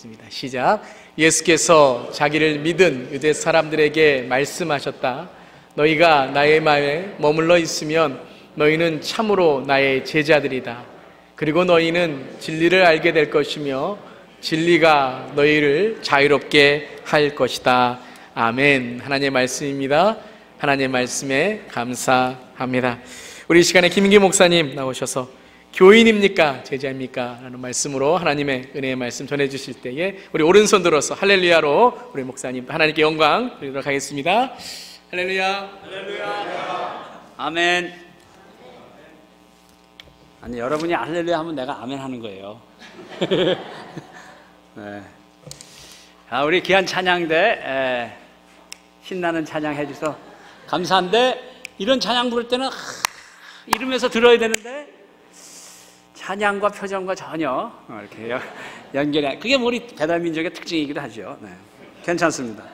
하겠습니다. 시작. 예수께서 자기를 믿은 유대 사람들에게 말씀하셨다. 너희가 나의 마음에 머물러 있으면 너희는 참으로 나의 제자들이다. 그리고 너희는 진리를 알게 될 것이며 진리가 너희를 자유롭게 할 것이다. 아멘. 하나님의 말씀입니다. 하나님의 말씀에 감사합니다. 우리 이 시간에 김인기 목사님 나오셔서 교인입니까? 제자입니까? 라는 말씀으로 하나님의 은혜의 말씀 전해주실 때에 우리 오른손 들어서 할렐루야로 우리 목사님 하나님께 영광 드리도록 하겠습니다. 할렐루야. 할렐루야. 아멘. 아니, 여러분이 할렐루야 하면 내가 아멘 하는 거예요. 네. 우리 귀한 찬양대 신나는 찬양 해주셔서 감사한데, 이런 찬양 부를 때는 이러면서 들어야 되는데 찬양과 표정과 전혀 이렇게 연결이, 그게 우리 배달민족의 특징이기도 하죠. 네. 괜찮습니다.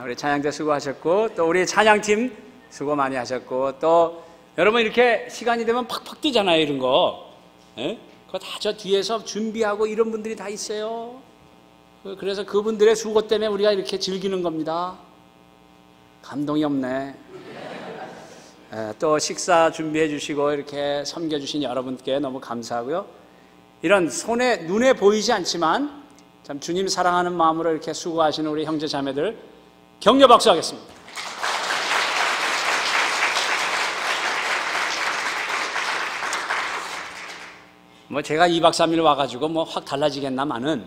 우리 찬양대 수고하셨고, 또 우리 찬양팀 수고 많이 하셨고, 또 여러분 이렇게 시간이 되면 팍팍 뛰잖아요, 이런 거. 예? 그거 다 저 뒤에서 준비하고 이런 분들이 다 있어요. 그래서 그분들의 수고 때문에 우리가 이렇게 즐기는 겁니다. 감동이 없네. 또 식사 준비해 주시고 이렇게 섬겨주신 여러분께 너무 감사하고요. 이런 눈에 보이지 않지만 참 주님 사랑하는 마음으로 이렇게 수고하시는 우리 형제 자매들 격려 박수하겠습니다. 뭐 제가 2박 3일 와가지고 뭐 확 달라지겠나마는,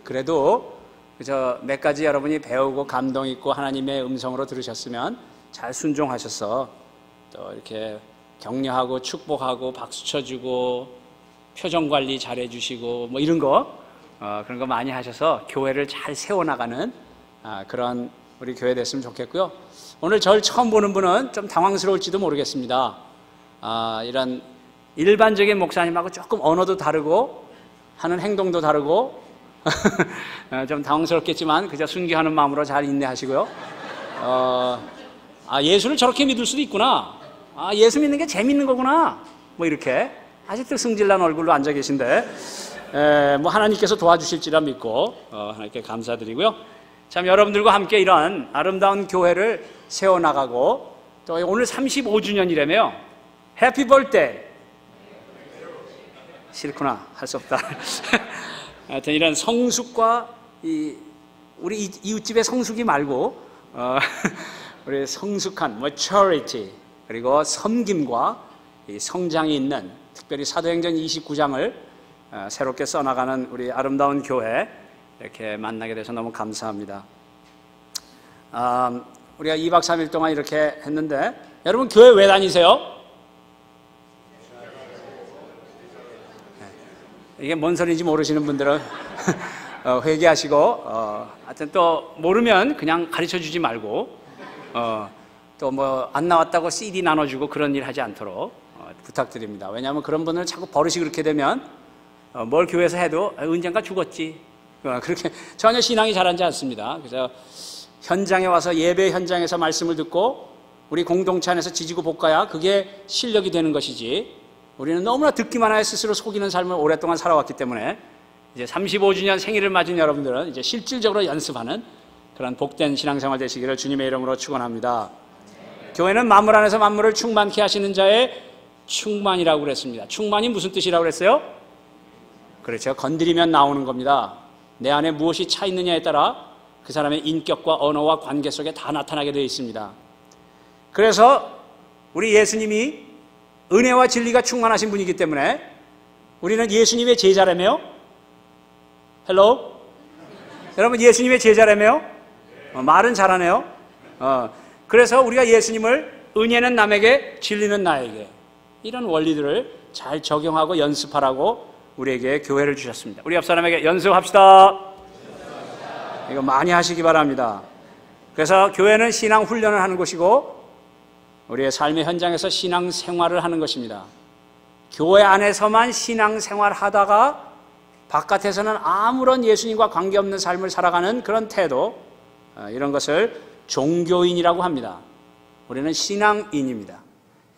그래도 그저 몇 가지 여러분이 배우고 감동 있고 하나님의 음성으로 들으셨으면 잘 순종하셔서 또 이렇게 격려하고 축복하고 박수 쳐주고 표정 관리 잘 해주시고 뭐 이런 거 그런 거 많이 하셔서 교회를 잘 세워나가는 그런 우리 교회 됐으면 좋겠고요. 오늘 저를 처음 보는 분은 좀 당황스러울지도 모르겠습니다. 이런 일반적인 목사님하고 조금 언어도 다르고 하는 행동도 다르고 좀 당황스럽겠지만 그저 순교하는 마음으로 잘 인내하시고요. 예수를 저렇게 믿을 수도 있구나. 예수 믿는 게 재밌는 거구나. 뭐 이렇게 아직도 승질난 얼굴로 앉아 계신데 뭐 하나님께서 도와주실지라 믿고 하나님께 감사드리고요. 참 여러분들과 함께 이런 아름다운 교회를 세워나가고, 또 오늘 35주년이라며 해피 벌데이. 싫구나, 할 수 없다. 하여튼 이런 성숙과 우리 이웃집의 성숙이 말고 우리 성숙한 maturity, 그리고 섬김과 이 성장이 있는, 특별히 사도행전 29장을 새롭게 써나가는 우리 아름다운 교회 이렇게 만나게 돼서 너무 감사합니다. 우리가 2박 3일 동안 이렇게 했는데, 여러분 교회 왜 다니세요? 이게 뭔 소리인지 모르시는 분들은 회개하시고, 하여튼 또 모르면 그냥 가르쳐 주지 말고, 또 뭐 안 나왔다고 CD 나눠주고 그런 일 하지 않도록 부탁드립니다. 왜냐하면 그런 분들은 자꾸 버릇이 그렇게 되면 뭘 교회에서 해도 언젠가 죽었지, 그렇게 전혀 신앙이 자라지 않습니다. 그래서 현장에 와서, 예배 현장에서 말씀을 듣고 우리 공동체 안에서 지지고 볶아야 그게 실력이 되는 것이지, 우리는 너무나 듣기만 하여 스스로 속이는 삶을 오랫동안 살아왔기 때문에 이제 35주년 생일을 맞은 여러분들은 이제 실질적으로 연습하는 그런 복된 신앙생활 되시기를 주님의 이름으로 축원합니다. 교회는 만물 안에서 만물을 충만케 하시는 자의 충만이라고 그랬습니다. 충만이 무슨 뜻이라고 그랬어요? 그렇죠. 건드리면 나오는 겁니다. 내 안에 무엇이 차 있느냐에 따라 그 사람의 인격과 언어와 관계 속에 다 나타나게 되어 있습니다. 그래서 우리 예수님이 은혜와 진리가 충만하신 분이기 때문에 우리는 예수님의 제자라며. 헬로? 여러분 예수님의 제자라며? 말은 잘하네요. 그래서 우리가 예수님을 은혜는 남에게, 진리는 나에게, 이런 원리들을 잘 적용하고 연습하라고 우리에게 교회를 주셨습니다. 우리 옆 사람에게 연습합시다. 이거 많이 하시기 바랍니다. 그래서 교회는 신앙 훈련을 하는 곳이고 우리의 삶의 현장에서 신앙 생활을 하는 것입니다. 교회 안에서만 신앙 생활하다가 바깥에서는 아무런 예수님과 관계없는 삶을 살아가는 그런 태도, 이런 것을 종교인이라고 합니다. 우리는 신앙인입니다.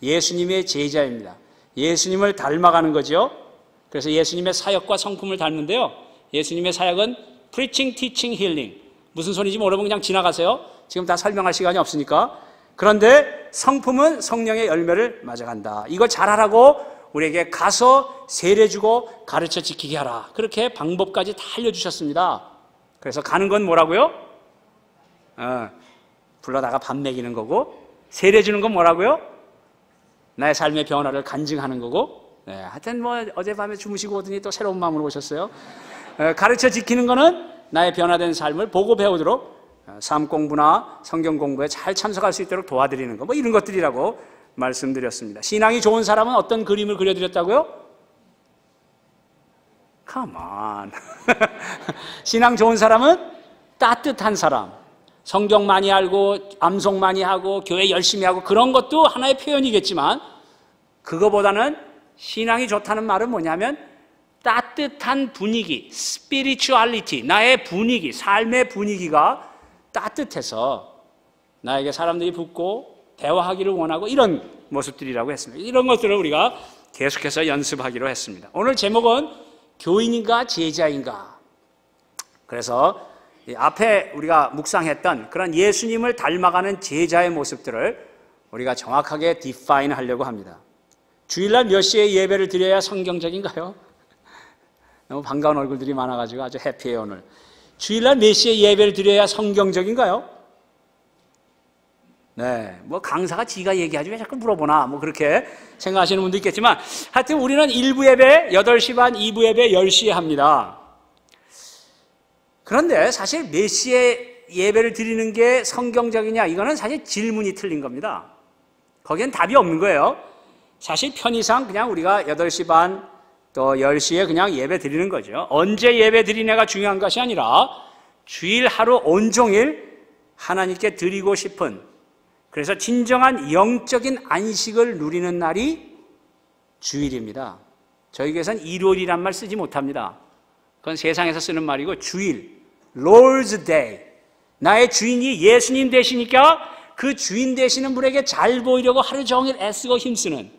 예수님의 제자입니다. 예수님을 닮아가는 거죠. 그래서 예수님의 사역과 성품을 닮는데요, 예수님의 사역은 preaching, teaching, healing. 무슨 소리인지 모르면 그냥 지나가세요. 지금 다 설명할 시간이 없으니까. 그런데 성품은 성령의 열매를 맞아간다. 이거 잘하라고 우리에게 가서 세례주고 가르쳐 지키게 하라. 그렇게 방법까지 다 알려주셨습니다. 그래서 가는 건 뭐라고요? 불러다가 밥 먹이는 거고, 세례 주는 건 뭐라고요? 나의 삶의 변화를 간증하는 거고, 네, 하여튼 뭐 어젯밤에 주무시고 오더니 또 새로운 마음으로 오셨어요. 가르쳐 지키는 거는 나의 변화된 삶을 보고 배우도록 삶 공부나 성경 공부에 잘 참석할 수 있도록 도와드리는 거, 뭐 이런 것들이라고 말씀드렸습니다. 신앙이 좋은 사람은 어떤 그림을 그려드렸다고요? Come on. 신앙 좋은 사람은 따뜻한 사람, 성경 많이 알고 암송 많이 하고 교회 열심히 하고 그런 것도 하나의 표현이겠지만, 그거보다는 신앙이 좋다는 말은 뭐냐면 따뜻한 분위기, spirituality, 나의 분위기, 삶의 분위기가 따뜻해서 나에게 사람들이 붙고 대화하기를 원하고 이런 모습들이라고 했습니다. 이런 것들을 우리가 계속해서 연습하기로 했습니다. 오늘 제목은 교인인가 제자인가. 그래서 앞에 우리가 묵상했던 그런 예수님을 닮아가는 제자의 모습들을 우리가 정확하게 define 하려고 합니다. 주일날 몇 시에 예배를 드려야 성경적인가요? 너무 반가운 얼굴들이 많아가지고 아주 해피해요 오늘. 주일날 몇 시에 예배를 드려야 성경적인가요? 네, 뭐 강사가 지가 얘기하지 왜 자꾸 물어보나 뭐 그렇게 생각하시는 분도 있겠지만, 하여튼 우리는 1부 예배 8시 반, 2부 예배 10시에 합니다. 그런데 사실 몇 시에 예배를 드리는 게 성경적이냐, 이거는 사실 질문이 틀린 겁니다. 거기엔 답이 없는 거예요. 사실 편의상 그냥 우리가 8시 반 또 10시에 그냥 예배 드리는 거죠. 언제 예배 드리냐가 중요한 것이 아니라 주일 하루 온종일 하나님께 드리고 싶은, 그래서 진정한 영적인 안식을 누리는 날이 주일입니다. 저희 교회에서는 일요일이란 말 쓰지 못합니다. 그건 세상에서 쓰는 말이고, 주일, Lord's Day, 나의 주인이 예수님 되시니까 그 주인 되시는 분에게 잘 보이려고 하루 종일 애쓰고 힘쓰는,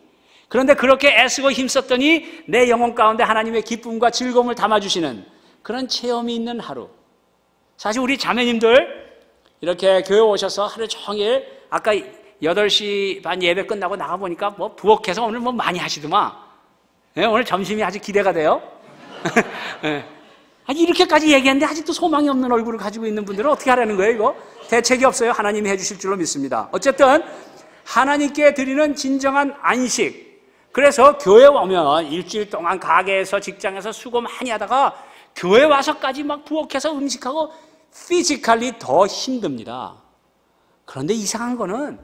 그런데 그렇게 애쓰고 힘썼더니 내 영혼 가운데 하나님의 기쁨과 즐거움을 담아주시는 그런 체험이 있는 하루. 사실 우리 자매님들 이렇게 교회 오셔서 하루 종일, 아까 8시 반 예배 끝나고 나가보니까 뭐 부엌에서 오늘 뭐 많이 하시더만. 네, 오늘 점심이 아주 기대가 돼요. 네. 아니 이렇게까지 얘기했는데 아직도 소망이 없는 얼굴을 가지고 있는 분들은 어떻게 하라는 거예요 이거? 대책이 없어요. 하나님이 해주실 줄로 믿습니다. 어쨌든 하나님께 드리는 진정한 안식. 그래서 교회 오면 일주일 동안 가게에서 직장에서 수고 많이 하다가 교회 와서까지 막 부엌에서 음식하고 피지컬리 더 힘듭니다. 그런데 이상한 거는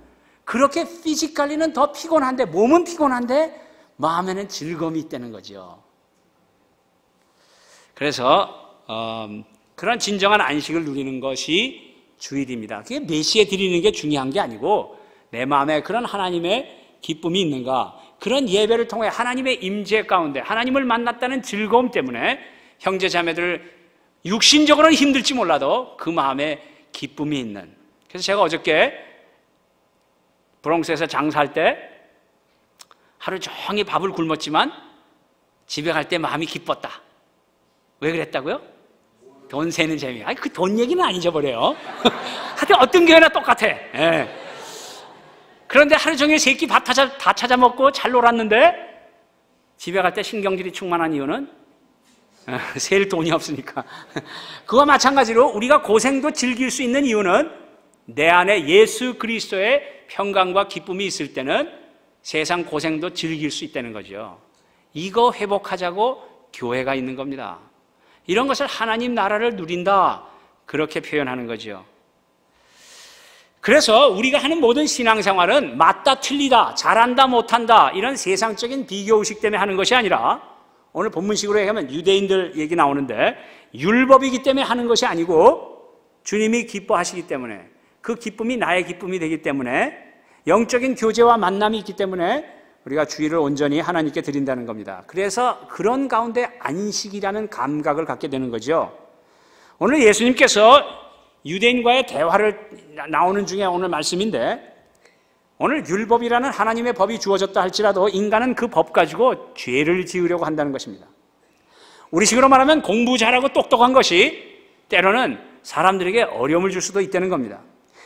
그렇게 피지컬리는 더 피곤한데, 몸은 피곤한데 마음에는 즐거움이 있다는 거죠. 그래서 그런 진정한 안식을 누리는 것이 주일입니다. 그게 몇 시에 드리는 게 중요한 게 아니고, 내 마음에 그런 하나님의 기쁨이 있는가, 그런 예배를 통해 하나님의 임재 가운데 하나님을 만났다는 즐거움 때문에 형제 자매들 육신적으로는 힘들지 몰라도 그 마음에 기쁨이 있는. 그래서 제가 어저께 브롱스에서 장사할 때 하루 종일 밥을 굶었지만 집에 갈 때 마음이 기뻤다. 왜 그랬다고요? 돈 세는 재미. 아니 그 돈 얘기는 안 잊어버려요. 하여튼 어떤 교회나 똑같아. 예. 그런데 하루 종일 세 끼 밥 다 찾아 먹고 잘 놀았는데 집에 갈 때 신경질이 충만한 이유는 셀 돈이 없으니까. 그와 마찬가지로 우리가 고생도 즐길 수 있는 이유는 내 안에 예수 그리스도의 평강과 기쁨이 있을 때는 세상 고생도 즐길 수 있다는 거죠. 이거 회복하자고 교회가 있는 겁니다. 이런 것을 하나님 나라를 누린다, 그렇게 표현하는 거죠. 그래서 우리가 하는 모든 신앙생활은 맞다 틀리다, 잘한다 못한다, 이런 세상적인 비교의식 때문에 하는 것이 아니라, 오늘 본문식으로 얘기하면 유대인들 얘기 나오는데 율법이기 때문에 하는 것이 아니고 주님이 기뻐하시기 때문에, 그 기쁨이 나의 기쁨이 되기 때문에, 영적인 교제와 만남이 있기 때문에 우리가 주일을 온전히 하나님께 드린다는 겁니다. 그래서 그런 가운데 안식이라는 감각을 갖게 되는 거죠. 오늘 예수님께서 유대인과의 대화를 나오는 중에 오늘 말씀인데, 오늘 율법이라는 하나님의 법이 주어졌다 할지라도 인간은 그 법 가지고 죄를 지으려고 한다는 것입니다. 우리식으로 말하면 공부 잘하고 똑똑한 것이 때로는 사람들에게 어려움을 줄 수도 있다는 겁니다.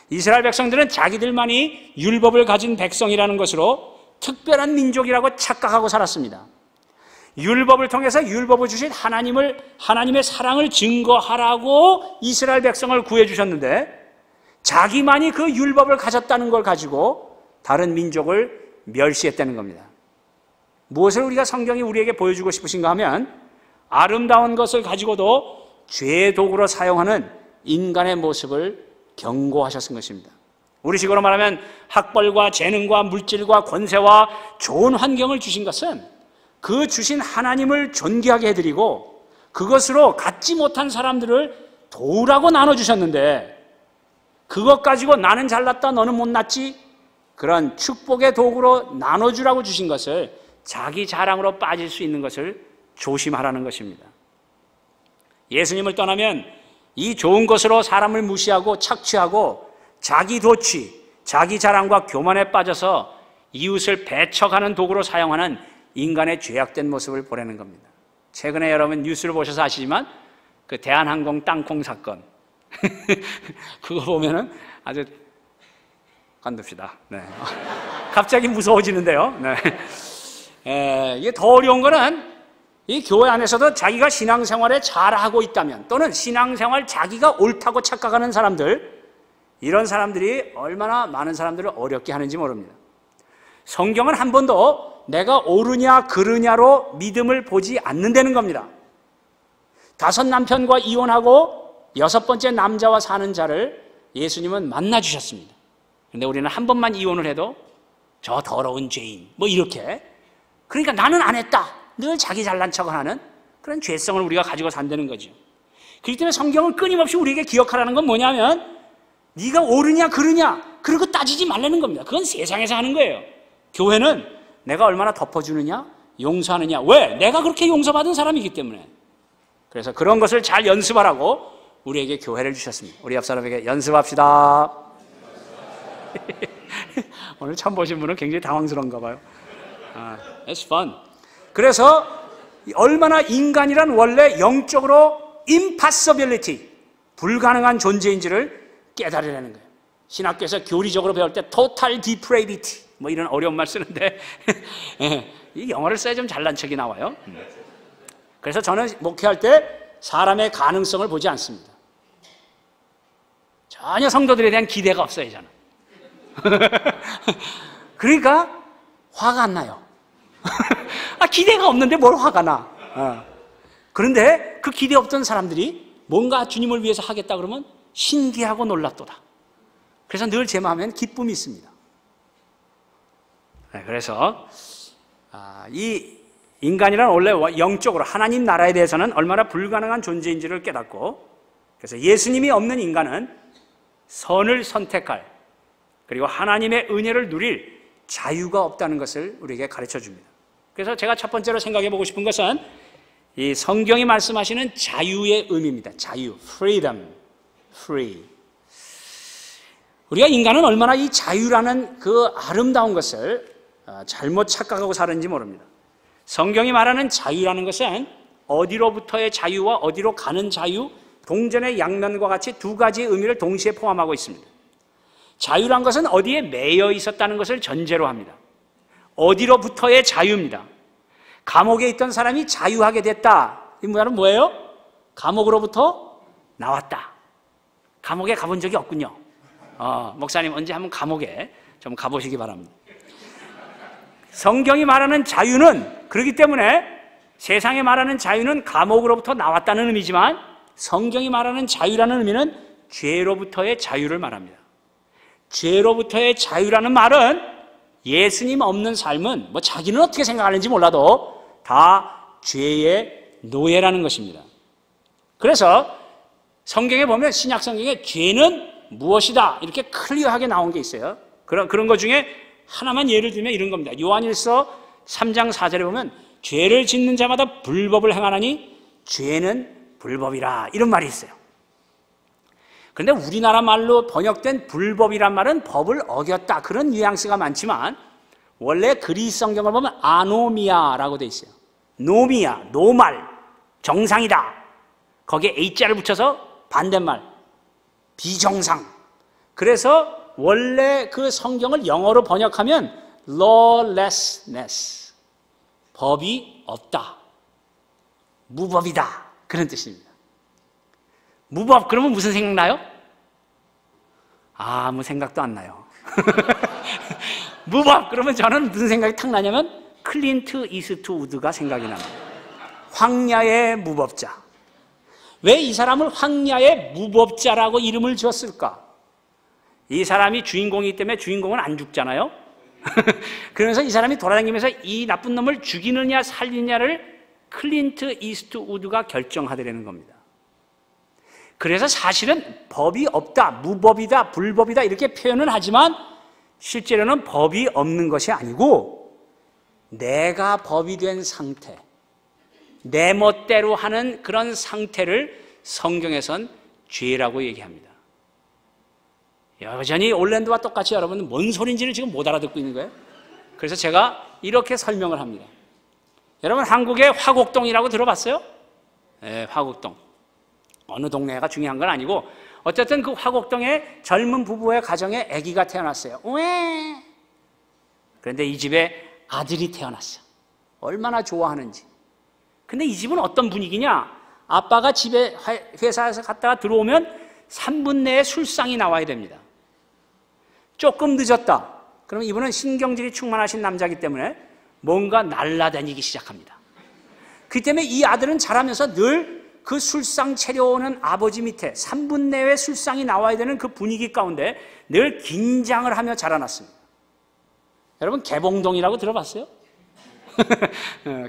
이스라엘 백성들은 자기들만이 율법을 가진 백성이라는 것으로 특별한 민족이라고 착각하고 살았습니다. 율법을 통해서 율법을 주신 하나님의 사랑을 증거하라고 이스라엘 백성을 구해주셨는데 자기만이 그 율법을 가졌다는 걸 가지고 다른 민족을 멸시했다는 겁니다. 무엇을 우리가 성경이 우리에게 보여주고 싶으신가 하면 아름다운 것을 가지고도 죄의 도구로 사용하는 인간의 모습을 경고하셨은 것입니다. 우리식으로 말하면 학벌과 재능과 물질과 권세와 좋은 환경을 주신 것은 그 주신 하나님을 존귀하게 해드리고 그것으로 갖지 못한 사람들을 도우라고 나눠주셨는데 그것 가지고 나는 잘났다 너는 못났지 그런 축복의 도구로 나눠주라고 주신 것을 자기 자랑으로 빠질 수 있는 것을 조심하라는 것입니다. 예수님을 떠나면 이 좋은 것으로 사람을 무시하고 착취하고 자기 도취, 자기 자랑과 교만에 빠져서 이웃을 배척하는 도구로 사용하는 인간의 죄악된 모습을 보내는 겁니다. 최근에 여러분 뉴스를 보셔서 아시지만 그 대한항공 땅콩 사건 그거 보면은 아주 관둡시다. 네. 갑자기 무서워지는데요. 네. 이게 더 어려운 거는 이 교회 안에서도 자기가 신앙생활에 잘하고 있다면 또는 신앙생활 자기가 옳다고 착각하는 사람들 이런 사람들이 얼마나 많은 사람들을 어렵게 하는지 모릅니다. 성경은 한 번도 내가 옳으냐 그르냐로 믿음을 보지 않는다는 겁니다. 5 남편과 이혼하고 6번째 남자와 사는 자를 예수님은 만나주셨습니다. 그런데 우리는 한 번만 이혼을 해도 저 더러운 죄인 뭐 이렇게 그러니까 나는 안 했다 늘 자기 잘난 척을 하는 그런 죄성을 우리가 가지고 산다는 거죠. 그렇기 때문에 성경은 끊임없이 우리에게 기억하라는 건 뭐냐면 네가 옳으냐 그르냐 그런 거 따지지 말라는 겁니다. 그건 세상에서 하는 거예요. 교회는 내가 얼마나 덮어주느냐 용서하느냐 왜? 내가 그렇게 용서받은 사람이기 때문에. 그래서 그런 것을 잘 연습하라고 우리에게 교회를 주셨습니다. 우리 옆 사람에게 연습합시다. 오늘 처음 보신 분은 굉장히 당황스러운가 봐요. It's fun. 그래서 얼마나 인간이란 원래 영적으로 impossibility, 불가능한 존재인지를 깨달으려는 거예요. 신학교에서 교리적으로 배울 때 total depravity 뭐 이런 어려운 말 쓰는데 이 영어를 써야 좀 잘난 척이 나와요. 그래서 저는 목회할 때 사람의 가능성을 보지 않습니다. 전혀 성도들에 대한 기대가 없어요, 저는. 그러니까 화가 안 나요. 기대가 없는데 뭘 화가 나. 그런데 그 기대 없던 사람들이 뭔가 주님을 위해서 하겠다 그러면 신기하고 놀랍도다. 그래서 늘 제 마음에는 기쁨이 있습니다. 그래서 이 인간이란 원래 영적으로 하나님 나라에 대해서는 얼마나 불가능한 존재인지를 깨닫고 그래서 예수님이 없는 인간은 선을 선택할 그리고 하나님의 은혜를 누릴 자유가 없다는 것을 우리에게 가르쳐 줍니다. 그래서 제가 첫 번째로 생각해 보고 싶은 것은 이 성경이 말씀하시는 자유의 의미입니다. 자유, freedom, free. 우리가 인간은 얼마나 이 자유라는 그 아름다운 것을 잘못 착각하고 사는지 모릅니다. 성경이 말하는 자유라는 것은 어디로부터의 자유와 어디로 가는 자유, 동전의 양면과 같이 두 가지의 의미를 동시에 포함하고 있습니다. 자유란 것은 어디에 매여 있었다는 것을 전제로 합니다. 어디로부터의 자유입니다. 감옥에 있던 사람이 자유하게 됐다. 이 말은 뭐예요? 감옥으로부터 나왔다. 감옥에 가본 적이 없군요. 목사님 언제 한번 감옥에 좀 가보시기 바랍니다. 성경이 말하는 자유는 그렇기 때문에 세상에 말하는 자유는 감옥으로부터 나왔다는 의미지만 성경이 말하는 자유라는 의미는 죄로부터의 자유를 말합니다. 죄로부터의 자유라는 말은 예수님 없는 삶은 뭐 자기는 어떻게 생각하는지 몰라도 다 죄의 노예라는 것입니다. 그래서 성경에 보면 신약 성경에 죄는 무엇이다 이렇게 클리어하게 나온 게 있어요. 그런 것 중에 하나만 예를 들면 이런 겁니다. 요한일서 3장 4절에 보면 죄를 짓는 자마다 불법을 행하나니 죄는 불법이라 이런 말이 있어요. 그런데 우리나라 말로 번역된 불법이란 말은 법을 어겼다 그런 뉘앙스가 많지만 원래 그리스 성경을 보면 아노미아라고 돼 있어요. 노미아, 노말, 정상이다. 거기에 A자를 붙여서 반대말, 비정상. 그래서 원래 그 성경을 영어로 번역하면 lawlessness, 법이 없다, 무법이다, 그런 뜻입니다. 무법 그러면 무슨 생각나요? 아무 생각도 안 나요. 무법 그러면 저는 무슨 생각이 탁 나냐면 클린트 이스트우드가 생각이 납니다. 황야의 무법자. 왜 이 사람을 황야의 무법자라고 이름을 지었을까? 이 사람이 주인공이기 때문에 주인공은 안 죽잖아요. 그러면서 이 사람이 돌아다니면서 이 나쁜 놈을 죽이느냐 살리느냐를 클린트 이스트우드가 결정하더라는 겁니다. 그래서 사실은 법이 없다, 무법이다, 불법이다 이렇게 표현은 하지만 실제로는 법이 없는 것이 아니고 내가 법이 된 상태, 내 멋대로 하는 그런 상태를 성경에선 죄라고 얘기합니다. 여전히 올랜도와 똑같이 여러분은 뭔 소린지를 지금 못 알아듣고 있는 거예요. 그래서 제가 이렇게 설명을 합니다. 여러분 한국의 화곡동이라고 들어봤어요? 네, 화곡동. 어느 동네가 중요한 건 아니고 어쨌든 그 화곡동에 젊은 부부의 가정에 아기가 태어났어요. 왜? 그런데 이 집에 아들이 태어났어요. 얼마나 좋아하는지. 근데 이 집은 어떤 분위기냐? 아빠가 집에 회사에서 갔다가 들어오면 3분 내에 술상이 나와야 됩니다. 조금 늦었다. 그러면 이분은 신경질이 충만하신 남자이기 때문에 뭔가 날라다니기 시작합니다. 그 때문에 이 아들은 자라면서 늘 그 술상 차려오는 아버지 밑에 3분 내에 술상이 나와야 되는 그 분위기 가운데 늘 긴장을 하며 자라났습니다. 여러분 개봉동이라고 들어봤어요?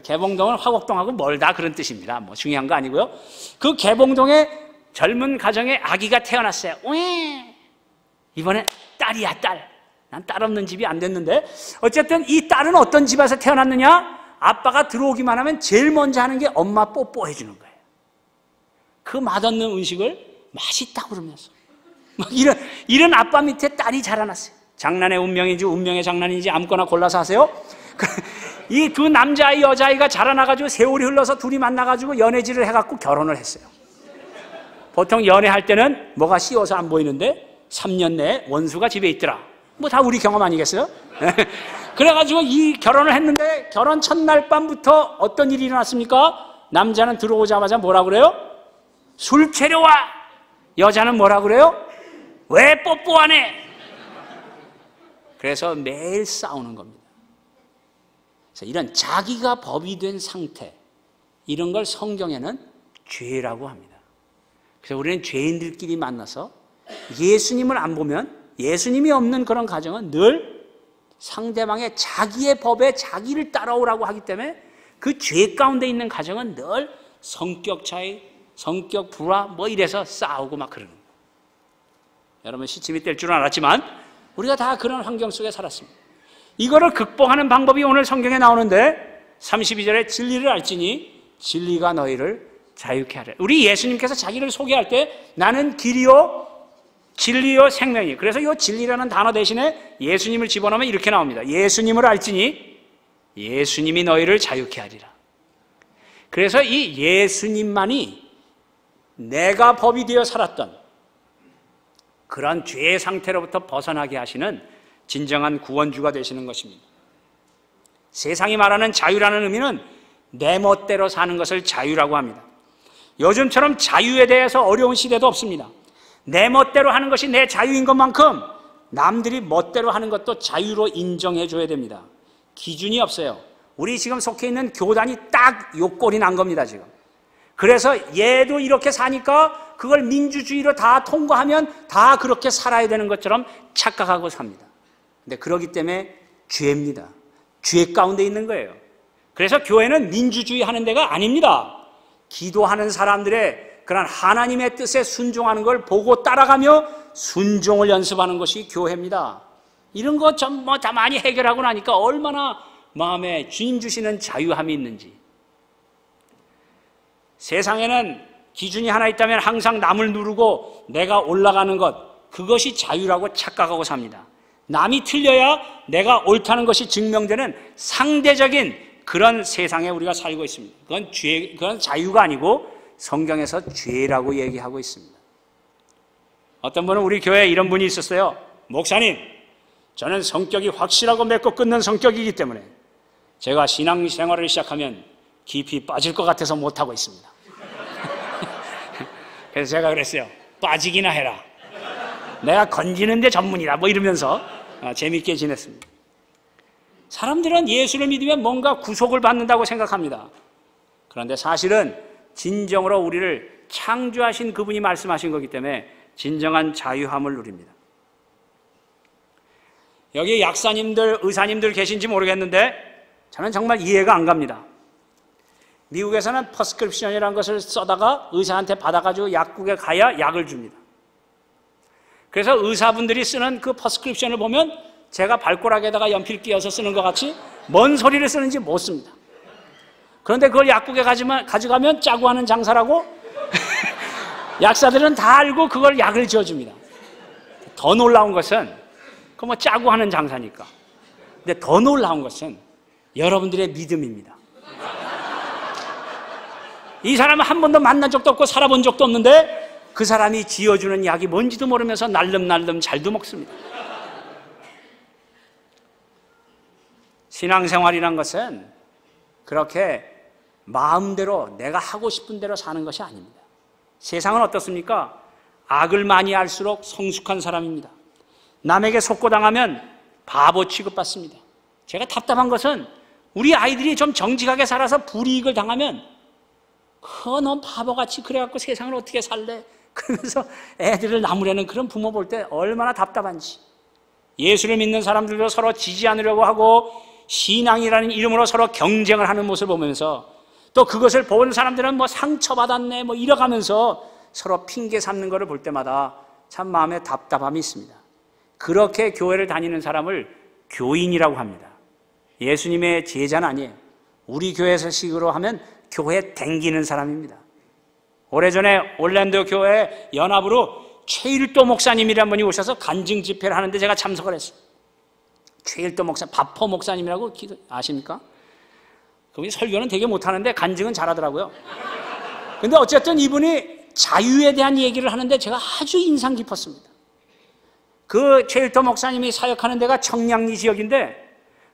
개봉동은 화곡동하고 멀다 그런 뜻입니다. 뭐 중요한 거 아니고요. 그 개봉동에 젊은 가정에 아기가 태어났어요. 이번엔 딸이야, 딸. 난 딸 없는 집이 안 됐는데 어쨌든 이 딸은 어떤 집에서 태어났느냐? 아빠가 들어오기만 하면 제일 먼저 하는 게 엄마 뽀뽀해 주는 거예요. 그 맛없는 음식을 맛있다고 그러면서 막 이런 아빠 밑에 딸이 자라났어요. 장난의 운명인지 운명의 장난인지 아무거나 골라서 하세요. 이 두 남자아이 여자아이가 자라나가지고 세월이 흘러서 둘이 만나가지고 연애질을 해갖고 결혼을 했어요. 보통 연애할 때는 뭐가 씌워서 안 보이는데 3년 내에 원수가 집에 있더라. 뭐 다 우리 경험 아니겠어요? 그래가지고 이 결혼을 했는데 결혼 첫날 밤부터 어떤 일이 일어났습니까? 남자는 들어오자마자 뭐라 그래요? 술 채려와. 여자는 뭐라 그래요? 왜 뽀뽀 안 해? 그래서 매일 싸우는 겁니다. 그래서 이런 자기가 법이 된 상태, 이런 걸 성경에는 죄라고 합니다. 그래서 우리는 죄인들끼리 만나서 예수님을 안 보면, 예수님이 없는 그런 가정은 늘 상대방의 자기의 법에 자기를 따라오라고 하기 때문에 그 죄 가운데 있는 가정은 늘 성격 차이, 성격 불화 뭐 이래서 싸우고 막 그러는 거예요. 여러분 시침이 뗄 줄은 알았지만 우리가 다 그런 환경 속에 살았습니다. 이거를 극복하는 방법이 오늘 성경에 나오는데 32절에 진리를 알지니 진리가 너희를 자유케 하래. 우리 예수님께서 자기를 소개할 때 나는 길이요 진리요 생명이. 그래서 이 진리라는 단어 대신에 예수님을 집어넣으면 이렇게 나옵니다. 예수님을 알지니 예수님이 너희를 자유케 하리라. 그래서 이 예수님만이 내가 법이 되어 살았던 그런 죄의 상태로부터 벗어나게 하시는 진정한 구원주가 되시는 것입니다. 세상이 말하는 자유라는 의미는 내 멋대로 사는 것을 자유라고 합니다. 요즘처럼 자유에 대해서 어려운 시대도 없습니다. 내 멋대로 하는 것이 내 자유인 것만큼 남들이 멋대로 하는 것도 자유로 인정해 줘야 됩니다. 기준이 없어요. 우리 지금 속해 있는 교단이 딱 요꼴이 난 겁니다, 지금. 그래서 얘도 이렇게 사니까 그걸 민주주의로 다 통과하면 다 그렇게 살아야 되는 것처럼 착각하고 삽니다. 근데 그러기 때문에 죄입니다. 죄 가운데 있는 거예요. 그래서 교회는 민주주의 하는 데가 아닙니다. 기도하는 사람들의 그런 하나님의 뜻에 순종하는 걸 보고 따라가며 순종을 연습하는 것이 교회입니다. 이런 거 좀 뭐 다 많이 해결하고 나니까 얼마나 마음에 주님 주시는 자유함이 있는지. 세상에는 기준이 하나 있다면 항상 남을 누르고 내가 올라가는 것, 그것이 자유라고 착각하고 삽니다. 남이 틀려야 내가 옳다는 것이 증명되는 상대적인 그런 세상에 우리가 살고 있습니다. 그건 자유가 아니고 성경에서 죄라고 얘기하고 있습니다. 어떤 분은 우리 교회에 이런 분이 있었어요. 목사님, 저는 성격이 확실하고 맺고 끊는 성격이기 때문에 제가 신앙생활을 시작하면 깊이 빠질 것 같아서 못하고 있습니다. 그래서 제가 그랬어요. 빠지기나 해라. 내가 건지는 데 전문이다. 뭐 이러면서 재밌게 지냈습니다. 사람들은 예수를 믿으면 뭔가 구속을 받는다고 생각합니다. 그런데 사실은 진정으로 우리를 창조하신 그분이 말씀하신 거기 때문에 진정한 자유함을 누립니다. 여기 약사님들, 의사님들 계신지 모르겠는데 저는 정말 이해가 안 갑니다. 미국에서는 퍼스크립션이라는 것을 써다가 의사한테 받아가지고 약국에 가야 약을 줍니다. 그래서 의사분들이 쓰는 그 퍼스크립션을 보면 제가 발가락에다가 연필 끼워서 쓰는 것 같이 뭔 소리를 쓰는지 못 씁니다. 그런데 그걸 약국에 가져가면 짜고 하는 장사라고 약사들은 다 알고 그걸 약을 지어줍니다. 더 놀라운 것은 그 뭐 짜고 하는 장사니까. 근데 더 놀라운 것은 여러분들의 믿음입니다. 이 사람은 한 번도 만난 적도 없고 살아본 적도 없는데 그 사람이 지어주는 약이 뭔지도 모르면서 날름날름 잘도 먹습니다. 신앙생활이란 것은 그렇게 마음대로 내가 하고 싶은 대로 사는 것이 아닙니다. 세상은 어떻습니까? 악을 많이 알수록 성숙한 사람입니다. 남에게 속고당하면 바보 취급받습니다. 제가 답답한 것은 우리 아이들이 좀 정직하게 살아서 불이익을 당하면 넌 바보같이 그래갖고 세상을 어떻게 살래? 그러면서 애들을 나무라는 그런 부모 볼 때 얼마나 답답한지. 예수를 믿는 사람들도 서로 지지 않으려고 하고 신앙이라는 이름으로 서로 경쟁을 하는 모습을 보면서 또 그것을 보는 사람들은 뭐 상처받았네 뭐 이러가면서 서로 핑계 삼는 것을 볼 때마다 참 마음에 답답함이 있습니다. 그렇게 교회를 다니는 사람을 교인이라고 합니다. 예수님의 제자는 아니에요. 우리 교회에서 식으로 하면 교회 댕기는 사람입니다. 오래전에 올랜도 교회 연합으로 최일도 목사님이라는 분이 오셔서 간증 집회를 하는데 제가 참석을 했어요. 최일도 목사, 바포 목사님이라고 아십니까? 그분이 설교는 되게 못하는데 간증은 잘하더라고요. 근데 어쨌든 이분이 자유에 대한 얘기를 하는데 제가 아주 인상 깊었습니다. 그 최일도 목사님이 사역하는 데가 청량리 지역인데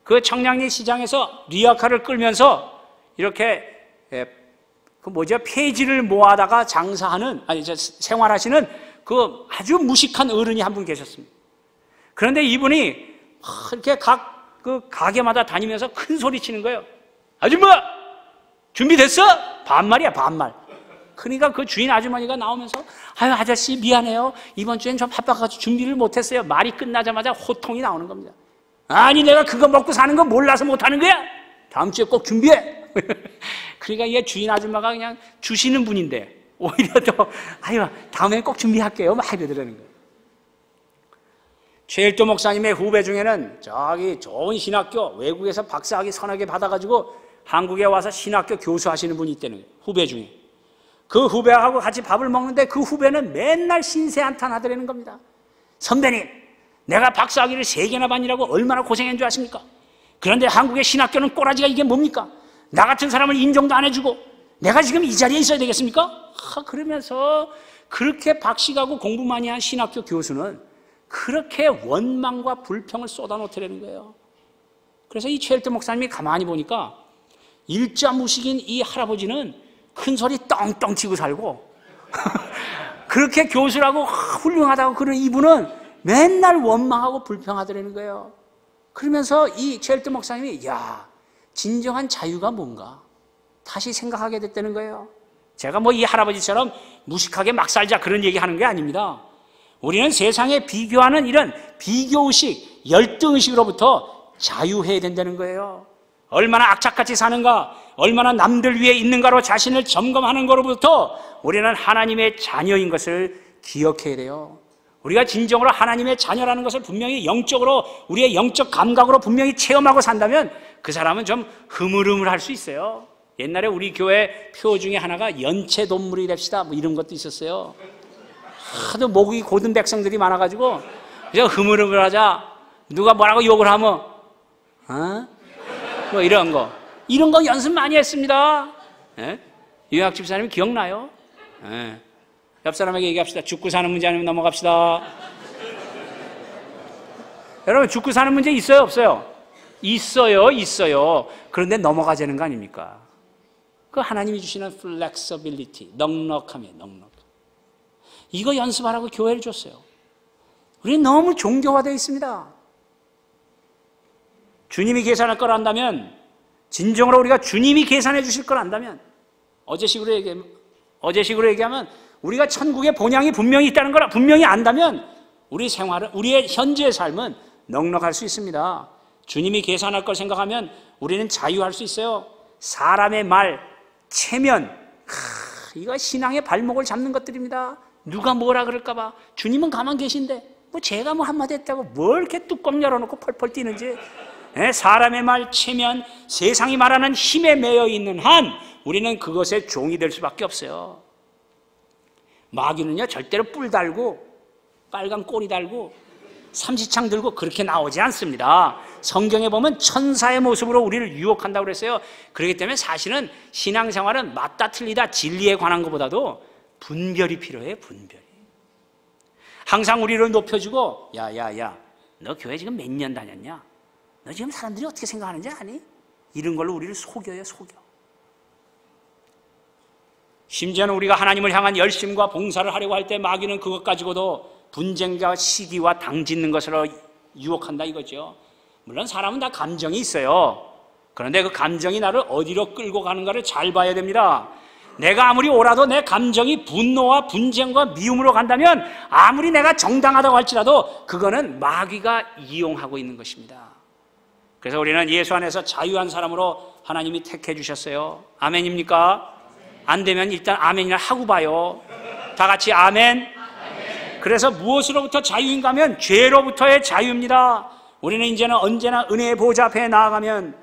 그 청량리 시장에서 리어카를 끌면서 이렇게 폐지를 모아다가 생활하시는 그 아주 무식한 어른이 한 분 계셨습니다. 그런데 이분이 이렇게 그 가게마다 다니면서 큰 소리 치는 거예요. 아줌마! 준비됐어? 반말이야, 반말. 그러니까 그 주인 아주머니가 나오면서 아유, 아저씨 미안해요. 이번 주엔 좀 바빠가지고 준비를 못했어요. 말이 끝나자마자 호통이 나오는 겁니다. 아니, 내가 그거 먹고 사는 거 몰라서 못하는 거야? 다음 주에 꼭 준비해. 그러니까 이게 주인 아줌마가 그냥 주시는 분인데 오히려 더 아유, 다음에 꼭 준비할게요. 막 이러더라는 거예요. 최일도 목사님의 후배 중에는 저기 좋은 신학교 외국에서 박사학위 서너개 받아가지고 한국에 와서 신학교 교수하시는 분이 있다는 거예요. 후배 중에. 그 후배하고 같이 밥을 먹는데 그 후배는 맨날 신세한탄하더라는 겁니다. 선배님, 내가 박사학위를 3개나 받느라고 얼마나 고생한 줄 아십니까? 그런데 한국의 신학교는 꼬라지가 이게 뭡니까? 나 같은 사람을 인정도 안 해주고 내가 지금 이 자리에 있어야 되겠습니까? 그러면서 그렇게 박식하고 공부 많이 한 신학교 교수는 그렇게 원망과 불평을 쏟아놓더라는 거예요. 그래서 이 최일도 목사님이 가만히 보니까 일자무식인 이 할아버지는 큰 소리 떵떵 치고 살고 그렇게 교수라고 훌륭하다고 그런 이분은 맨날 원망하고 불평하더라는 거예요. 그러면서 이 최일도 목사님이 야, 진정한 자유가 뭔가 다시 생각하게 됐다는 거예요. 제가 뭐 이 할아버지처럼 무식하게 막 살자 그런 얘기하는 게 아닙니다. 우리는 세상에 비교하는 이런 비교의식, 열등의식으로부터 자유해야 된다는 거예요. 얼마나 악착같이 사는가, 얼마나 남들 위에 있는가로 자신을 점검하는 것로부터 우리는 하나님의 자녀인 것을 기억해야 돼요. 우리가 진정으로 하나님의 자녀라는 것을 분명히 영적으로 우리의 영적 감각으로 분명히 체험하고 산다면 그 사람은 좀 흐물흐물할 수 있어요. 옛날에 우리 교회 표 중에 하나가 연체동물이 됩시다 뭐 이런 것도 있었어요. 하도 목이 고든 백성들이 많아가지고 그냥 흐물흐물하자. 누가 뭐라고 욕을 하면 뭐 이런 거 이런 거 연습 많이 했습니다. 예? 유학 집사님 기억나요? 예. 옆 사람에게 얘기합시다. 죽고 사는 문제 아니면 넘어갑시다. 여러분, 죽고 사는 문제 있어요, 없어요? 있어요, 있어요. 그런데 넘어가자는 거 아닙니까? 그 하나님이 주시는 flexibility, 넉넉함이에요, 넉넉. 이거 연습하라고 교회를 줬어요. 우리는 너무 종교화되어 있습니다. 주님이 계산할 걸 안다면, 진정으로 우리가 주님이 계산해 주실 걸 안다면, 어제식으로 얘기하면 우리가 천국의 본향이 분명히 있다는 걸 분명히 안다면 우리 생활은, 우리의 현재의 삶은 넉넉할 수 있습니다. 주님이 계산할 걸 생각하면 우리는 자유할 수 있어요. 사람의 말, 체면, 이거 신앙의 발목을 잡는 것들입니다. 누가 뭐라 그럴까봐. 주님은 가만 계신데 뭐 제가 뭐 한마디 했다고 뭘 이렇게 뚜껑 열어놓고 펄펄 뛰는지. 사람의 말, 체면, 세상이 말하는 힘에 매여 있는 한 우리는 그것의 종이 될 수밖에 없어요. 마귀는요 절대로 뿔 달고 빨간 꼬리 달고 삼지창 들고 그렇게 나오지 않습니다. 성경에 보면 천사의 모습으로 우리를 유혹한다고 그랬어요. 그렇기 때문에 사실은 신앙생활은 맞다 틀리다 진리에 관한 것보다도 분별이 필요해요. 분별이. 항상 우리를 높여주고 야야야 너 교회 지금 몇 년 다녔냐? 너 지금 사람들이 어떻게 생각하는지 아니? 이런 걸로 우리를 속여요. 속여. 심지어는 우리가 하나님을 향한 열심과 봉사를 하려고 할 때 마귀는 그것 가지고도 분쟁과 시기와 당짓는 것으로 유혹한다 이거죠. 물론 사람은 다 감정이 있어요. 그런데 그 감정이 나를 어디로 끌고 가는가를 잘 봐야 됩니다. 내가 아무리 옳아도 내 감정이 분노와 분쟁과 미움으로 간다면 아무리 내가 정당하다고 할지라도 그거는 마귀가 이용하고 있는 것입니다. 그래서 우리는 예수 안에서 자유한 사람으로 하나님이 택해 주셨어요. 아멘입니까? 안 되면 일단 아멘이나 하고 봐요. 다 같이 아멘. 그래서 무엇으로부터 자유인가 하면 죄로부터의 자유입니다. 우리는 이제는 언제나 은혜의 보좌 앞에 나아가면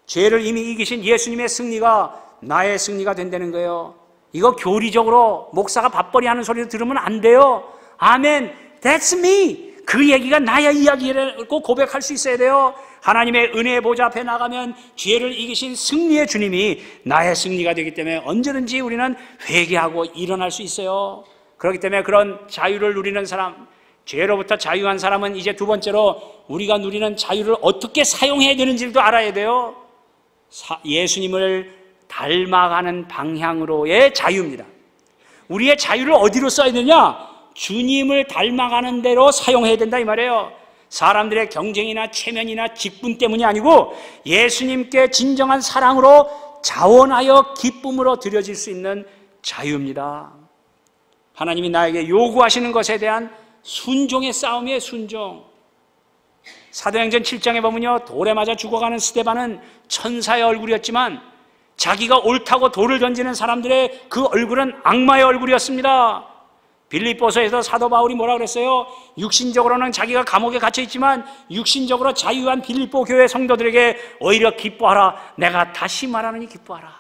죄를 이미 이기신 예수님의 승리가 나의 승리가 된다는 거예요. 이거 교리적으로 목사가 밥벌이 하는 소리를 들으면 안 돼요. 아멘. That's me. 그 얘기가 나의 이야기라고 고백할 수 있어야 돼요. 하나님의 은혜의 보좌 앞에 나가면 죄를 이기신 승리의 주님이 나의 승리가 되기 때문에 언제든지 우리는 회개하고 일어날 수 있어요. 그렇기 때문에 그런 자유를 누리는 사람, 죄로부터 자유한 사람은 이제 두 번째로 우리가 누리는 자유를 어떻게 사용해야 되는지도 알아야 돼요. 예수님을 닮아가는 방향으로의 자유입니다. 우리의 자유를 어디로 써야 되냐? 주님을 닮아가는 대로 사용해야 된다 이 말이에요. 사람들의 경쟁이나 체면이나 직분 때문이 아니고 예수님께 진정한 사랑으로 자원하여 기쁨으로 드려질 수 있는 자유입니다. 하나님이 나에게 요구하시는 것에 대한 순종의 싸움이에요. 순종. 사도행전 7장에 보면요, 돌에 맞아 죽어가는 스데반은 천사의 얼굴이었지만 자기가 옳다고 돌을 던지는 사람들의 그 얼굴은 악마의 얼굴이었습니다. 빌립보서에서 사도 바울이 뭐라 그랬어요? 육신적으로는 자기가 감옥에 갇혀 있지만 육신적으로 자유한 빌립보 교회 성도들에게 오히려 기뻐하라. 내가 다시 말하느니 기뻐하라.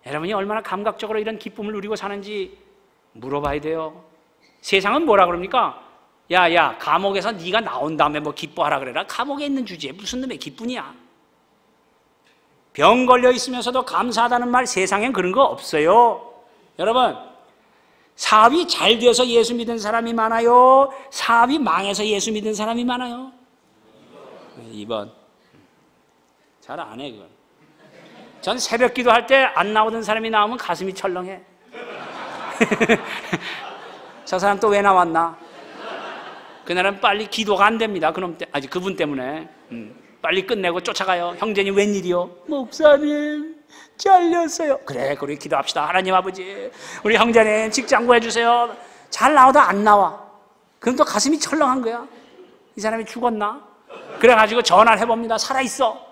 여러분이 얼마나 감각적으로 이런 기쁨을 누리고 사는지 물어봐야 돼요. 세상은 뭐라 그럽니까? 야야 감옥에서 네가 나온 다음에 뭐 기뻐하라 그래라. 감옥에 있는 주제에 무슨 놈의 기쁨이야. 병 걸려 있으면서도 감사하다는 말 세상엔 그런 거 없어요. 여러분, 사업이 잘 되어서 예수 믿은 사람이 많아요? 사업이 망해서 예수 믿은 사람이 많아요? 2번. 잘 안 해 그건. 전 새벽 기도할 때 안 나오던 사람이 나오면 가슴이 철렁해. 저 사람 또 왜 나왔나? 그날은 빨리 기도가 안 됩니다. 그분 때문에. 빨리 끝내고 쫓아가요. 형제님 웬일이요? 목사님 잘렸어요. 그래 우리 기도합시다. 하나님 아버지 우리 형제님 직장 구해주세요. 잘 나오다 안 나와. 그럼 또 가슴이 철렁한 거야. 이 사람이 죽었나? 그래가지고 전화를 해봅니다. 살아있어.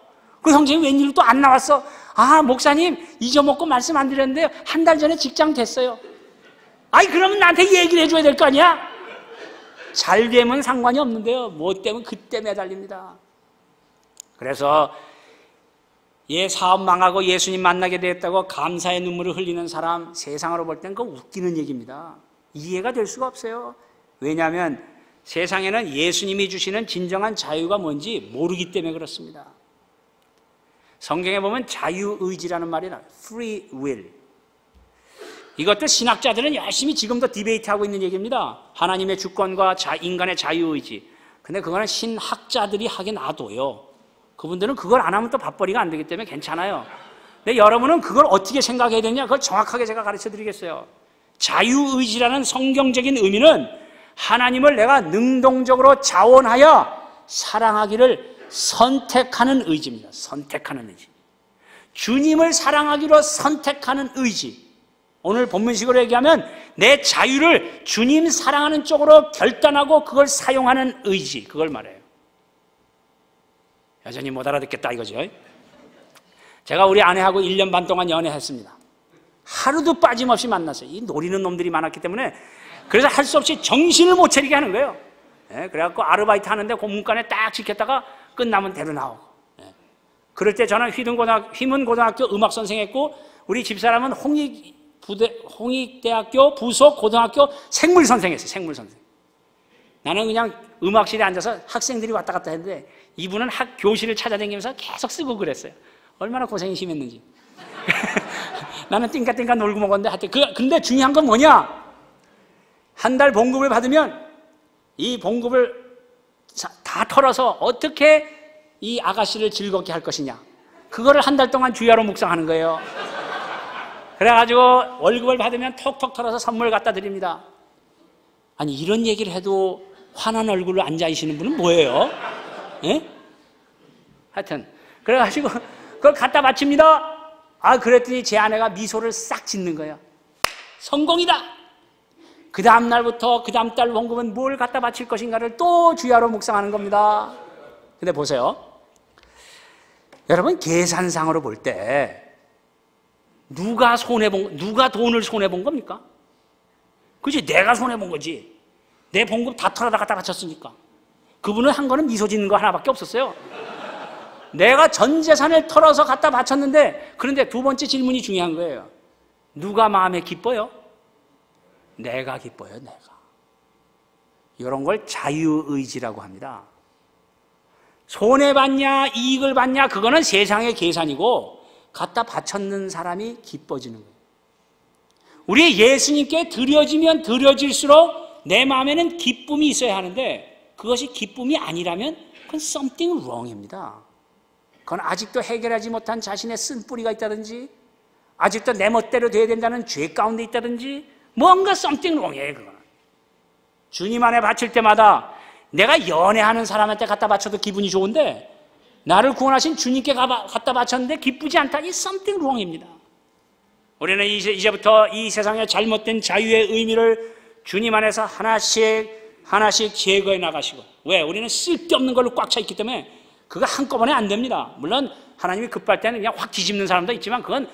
그 형제님 웬일로 또 안 나왔어? 아 목사님 잊어먹고 말씀 안 드렸는데요, 한 달 전에 직장 됐어요. 아이 그러면 나한테 얘기를 해줘야 될 거 아니야? 잘 되면 상관이 없는데요, 못 되면 그때 매달립니다. 그래서 사업 망하고 예수님 만나게 되었다고 감사의 눈물을 흘리는 사람, 세상으로 볼 땐 그거 웃기는 얘기입니다. 이해가 될 수가 없어요. 왜냐하면 세상에는 예수님이 주시는 진정한 자유가 뭔지 모르기 때문에 그렇습니다. 성경에 보면 자유의지라는 말이 나와요. free will. 이것도 신학자들은 열심히 지금도 디베이트하고 있는 얘기입니다. 하나님의 주권과 인간의 자유의지. 근데 그거는 신학자들이 하게 놔둬요. 그분들은 그걸 안 하면 또 밥벌이가 안 되기 때문에 괜찮아요. 근데 여러분은 그걸 어떻게 생각해야 되냐? 그걸 정확하게 제가 가르쳐 드리겠어요. 자유의지라는 성경적인 의미는 하나님을 내가 능동적으로 자원하여 사랑하기를 선택하는 의지입니다. 선택하는 의지. 주님을 사랑하기로 선택하는 의지. 오늘 본문식으로 얘기하면 내 자유를 주님 사랑하는 쪽으로 결단하고 그걸 사용하는 의지. 그걸 말해요. 여전히 못 알아듣겠다 이거죠. 제가 우리 아내하고 1년 반 동안 연애했습니다. 하루도 빠짐없이 만났어요. 이 노리는 놈들이 많았기 때문에 그래서 할 수 없이 정신을 못 차리게 하는 거예요. 그래갖고 아르바이트 하는데 공문간에 딱 지켰다가 끝나면 대로 나오고. 그럴 때 저는 휘문고등학교 음악선생 했고 우리 집사람은 홍익대학교 부속 고등학교 생물선생 했어요. 생물선생. 나는 그냥 음악실에 앉아서 학생들이 왔다 갔다 했는데 이분은 교실을 찾아다니면서 계속 쓰고 그랬어요. 얼마나 고생이 심했는지. 나는 띵까띵까 놀고 먹었는데 하여튼 근데 중요한 건 뭐냐? 한 달 봉급을 받으면 이 봉급을 다 털어서 어떻게 이 아가씨를 즐겁게 할 것이냐. 그거를 한 달 동안 주야로 묵상하는 거예요. 그래가지고 월급을 받으면 톡톡 털어서 선물 갖다 드립니다. 아니 이런 얘기를 해도 환한 얼굴로 앉아 계시는 분은 뭐예요? 예? 하여튼 그래가지고 그걸 갖다 바칩니다. 그랬더니 제 아내가 미소를 싹 짓는 거예요. 성공이다. 그 다음 날부터 그 다음 달 봉급은 뭘 갖다 바칠 것인가를 또 주야로 묵상하는 겁니다. 근데 보세요. 여러분 계산상으로 볼 때 누가 돈을 손해본 겁니까? 그지? 내가 손해본 거지. 내 봉급 다 털어다 갖다 바쳤으니까. 그분은 한 거는 미소 짓는 거 하나밖에 없었어요. 내가 전 재산을 털어서 갖다 바쳤는데 그런데 두 번째 질문이 중요한 거예요. 누가 마음에 기뻐요? 내가 기뻐요. 내가. 이런 걸 자유의지라고 합니다. 손해받냐 이익을 받냐 그거는 세상의 계산이고 갖다 바쳤는 사람이 기뻐지는 거예요. 우리 예수님께 드려지면 드려질수록 내 마음에는 기쁨이 있어야 하는데 그것이 기쁨이 아니라면 그건 something wrong입니다. 그건 아직도 해결하지 못한 자신의 쓴뿌리가 있다든지 아직도 내 멋대로 돼야 된다는 죄 가운데 있다든지 뭔가 something wrong이에요. 그거는. 주님 안에 바칠 때마다 내가 연애하는 사람한테 갖다 바쳐도 기분이 좋은데 나를 구원하신 주님께 갖다 바쳤는데 기쁘지 않다. 이 something wrong입니다. 우리는 이제부터 이 세상의 잘못된 자유의 의미를 주님 안에서 하나씩 제거해 나가시고. 왜? 우리는 쓸데없는 걸로 꽉 차 있기 때문에 그거 한꺼번에 안 됩니다. 물론 하나님이 급할 때는 그냥 확 뒤집는 사람도 있지만 그건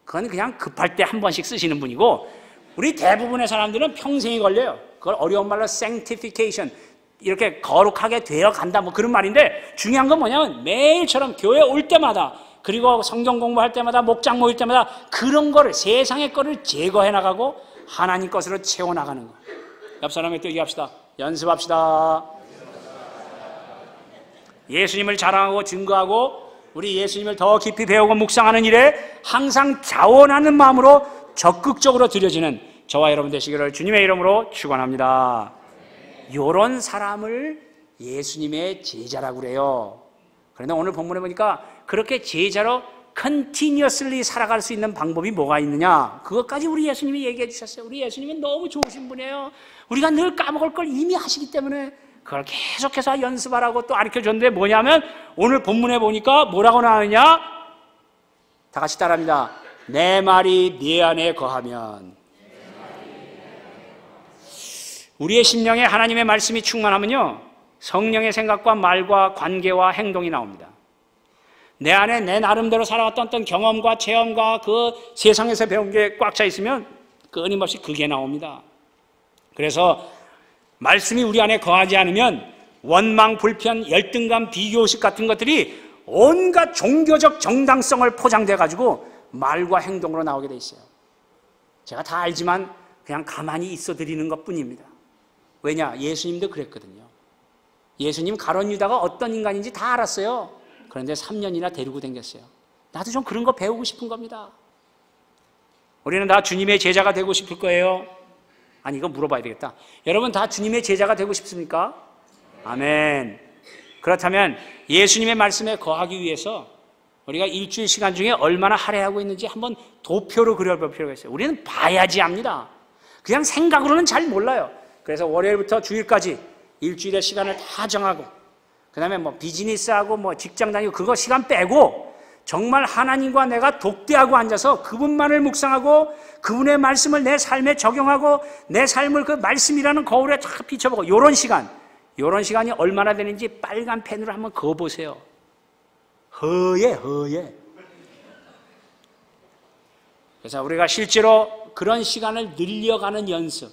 그냥 급할 때 한 번씩 쓰시는 분이고 우리 대부분의 사람들은 평생이 걸려요. 그걸 어려운 말로 sanctification, 이렇게 거룩하게 되어 간다 뭐 그런 말인데 중요한 건 뭐냐면 매일처럼 교회 올 때마다 그리고 성경 공부할 때마다 목장 모일 때마다 그런 거를 세상의 거를 제거해 나가고 하나님 것으로 채워나가는 거. 옆 사람에 또 얘기합시다. 연습합시다. 예수님을 자랑하고 증거하고 우리 예수님을 더 깊이 배우고 묵상하는 일에 항상 자원하는 마음으로 적극적으로 드려지는 저와 여러분 되시기를 주님의 이름으로 축원합니다. 이런 사람을 예수님의 제자라고 그래요. 그런데 오늘 본문에 보니까 그렇게 제자로 continuously 살아갈 수 있는 방법이 뭐가 있느냐, 그것까지 우리 예수님이 얘기해 주셨어요. 우리 예수님은 너무 좋으신 분이에요. 우리가 늘 까먹을 걸 이미 하시기 때문에 그걸 계속해서 연습하라고 또 가르쳐줬는데 뭐냐면 오늘 본문에 보니까 뭐라고 나오느냐, 다 같이 따라합니다. 내 말이 네 안에 거하면. 우리의 심령에 하나님의 말씀이 충만하면요 성령의 생각과 말과 관계와 행동이 나옵니다. 내 안에 내 나름대로 살아왔던 어떤 경험과 체험과 그 세상에서 배운 게 꽉 차 있으면 끊임없이 그게 나옵니다. 그래서 말씀이 우리 안에 거하지 않으면 원망, 불편, 열등감, 비교의식 같은 것들이 온갖 종교적 정당성을 포장돼 가지고 말과 행동으로 나오게 돼 있어요. 제가 다 알지만 그냥 가만히 있어 드리는 것뿐입니다. 왜냐? 예수님도 그랬거든요. 예수님 가룟 유다가 어떤 인간인지 다 알았어요. 그런데 3년이나 데리고 다녔어요. 나도 좀 그런 거 배우고 싶은 겁니다. 우리는 다 주님의 제자가 되고 싶을 거예요? 아니, 이거 물어봐야 되겠다. 여러분 다 주님의 제자가 되고 싶습니까? 아멘. 그렇다면 예수님의 말씀에 거하기 위해서 우리가 일주일 시간 중에 얼마나 할애하고 있는지 한번 도표로 그려볼 필요가 있어요. 우리는 봐야지 합니다. 그냥 생각으로는 잘 몰라요. 그래서 월요일부터 주일까지 일주일의 시간을 다 정하고, 그 다음에 뭐 비즈니스하고 뭐 직장 다니고 그거 시간 빼고 정말 하나님과 내가 독대하고 앉아서 그분만을 묵상하고 그분의 말씀을 내 삶에 적용하고 내 삶을 그 말씀이라는 거울에 탁 비춰보고, 요런 시간이 얼마나 되는지 빨간 펜으로 한번 그어보세요. 허예. 그래서 우리가 실제로 그런 시간을 늘려가는 연습,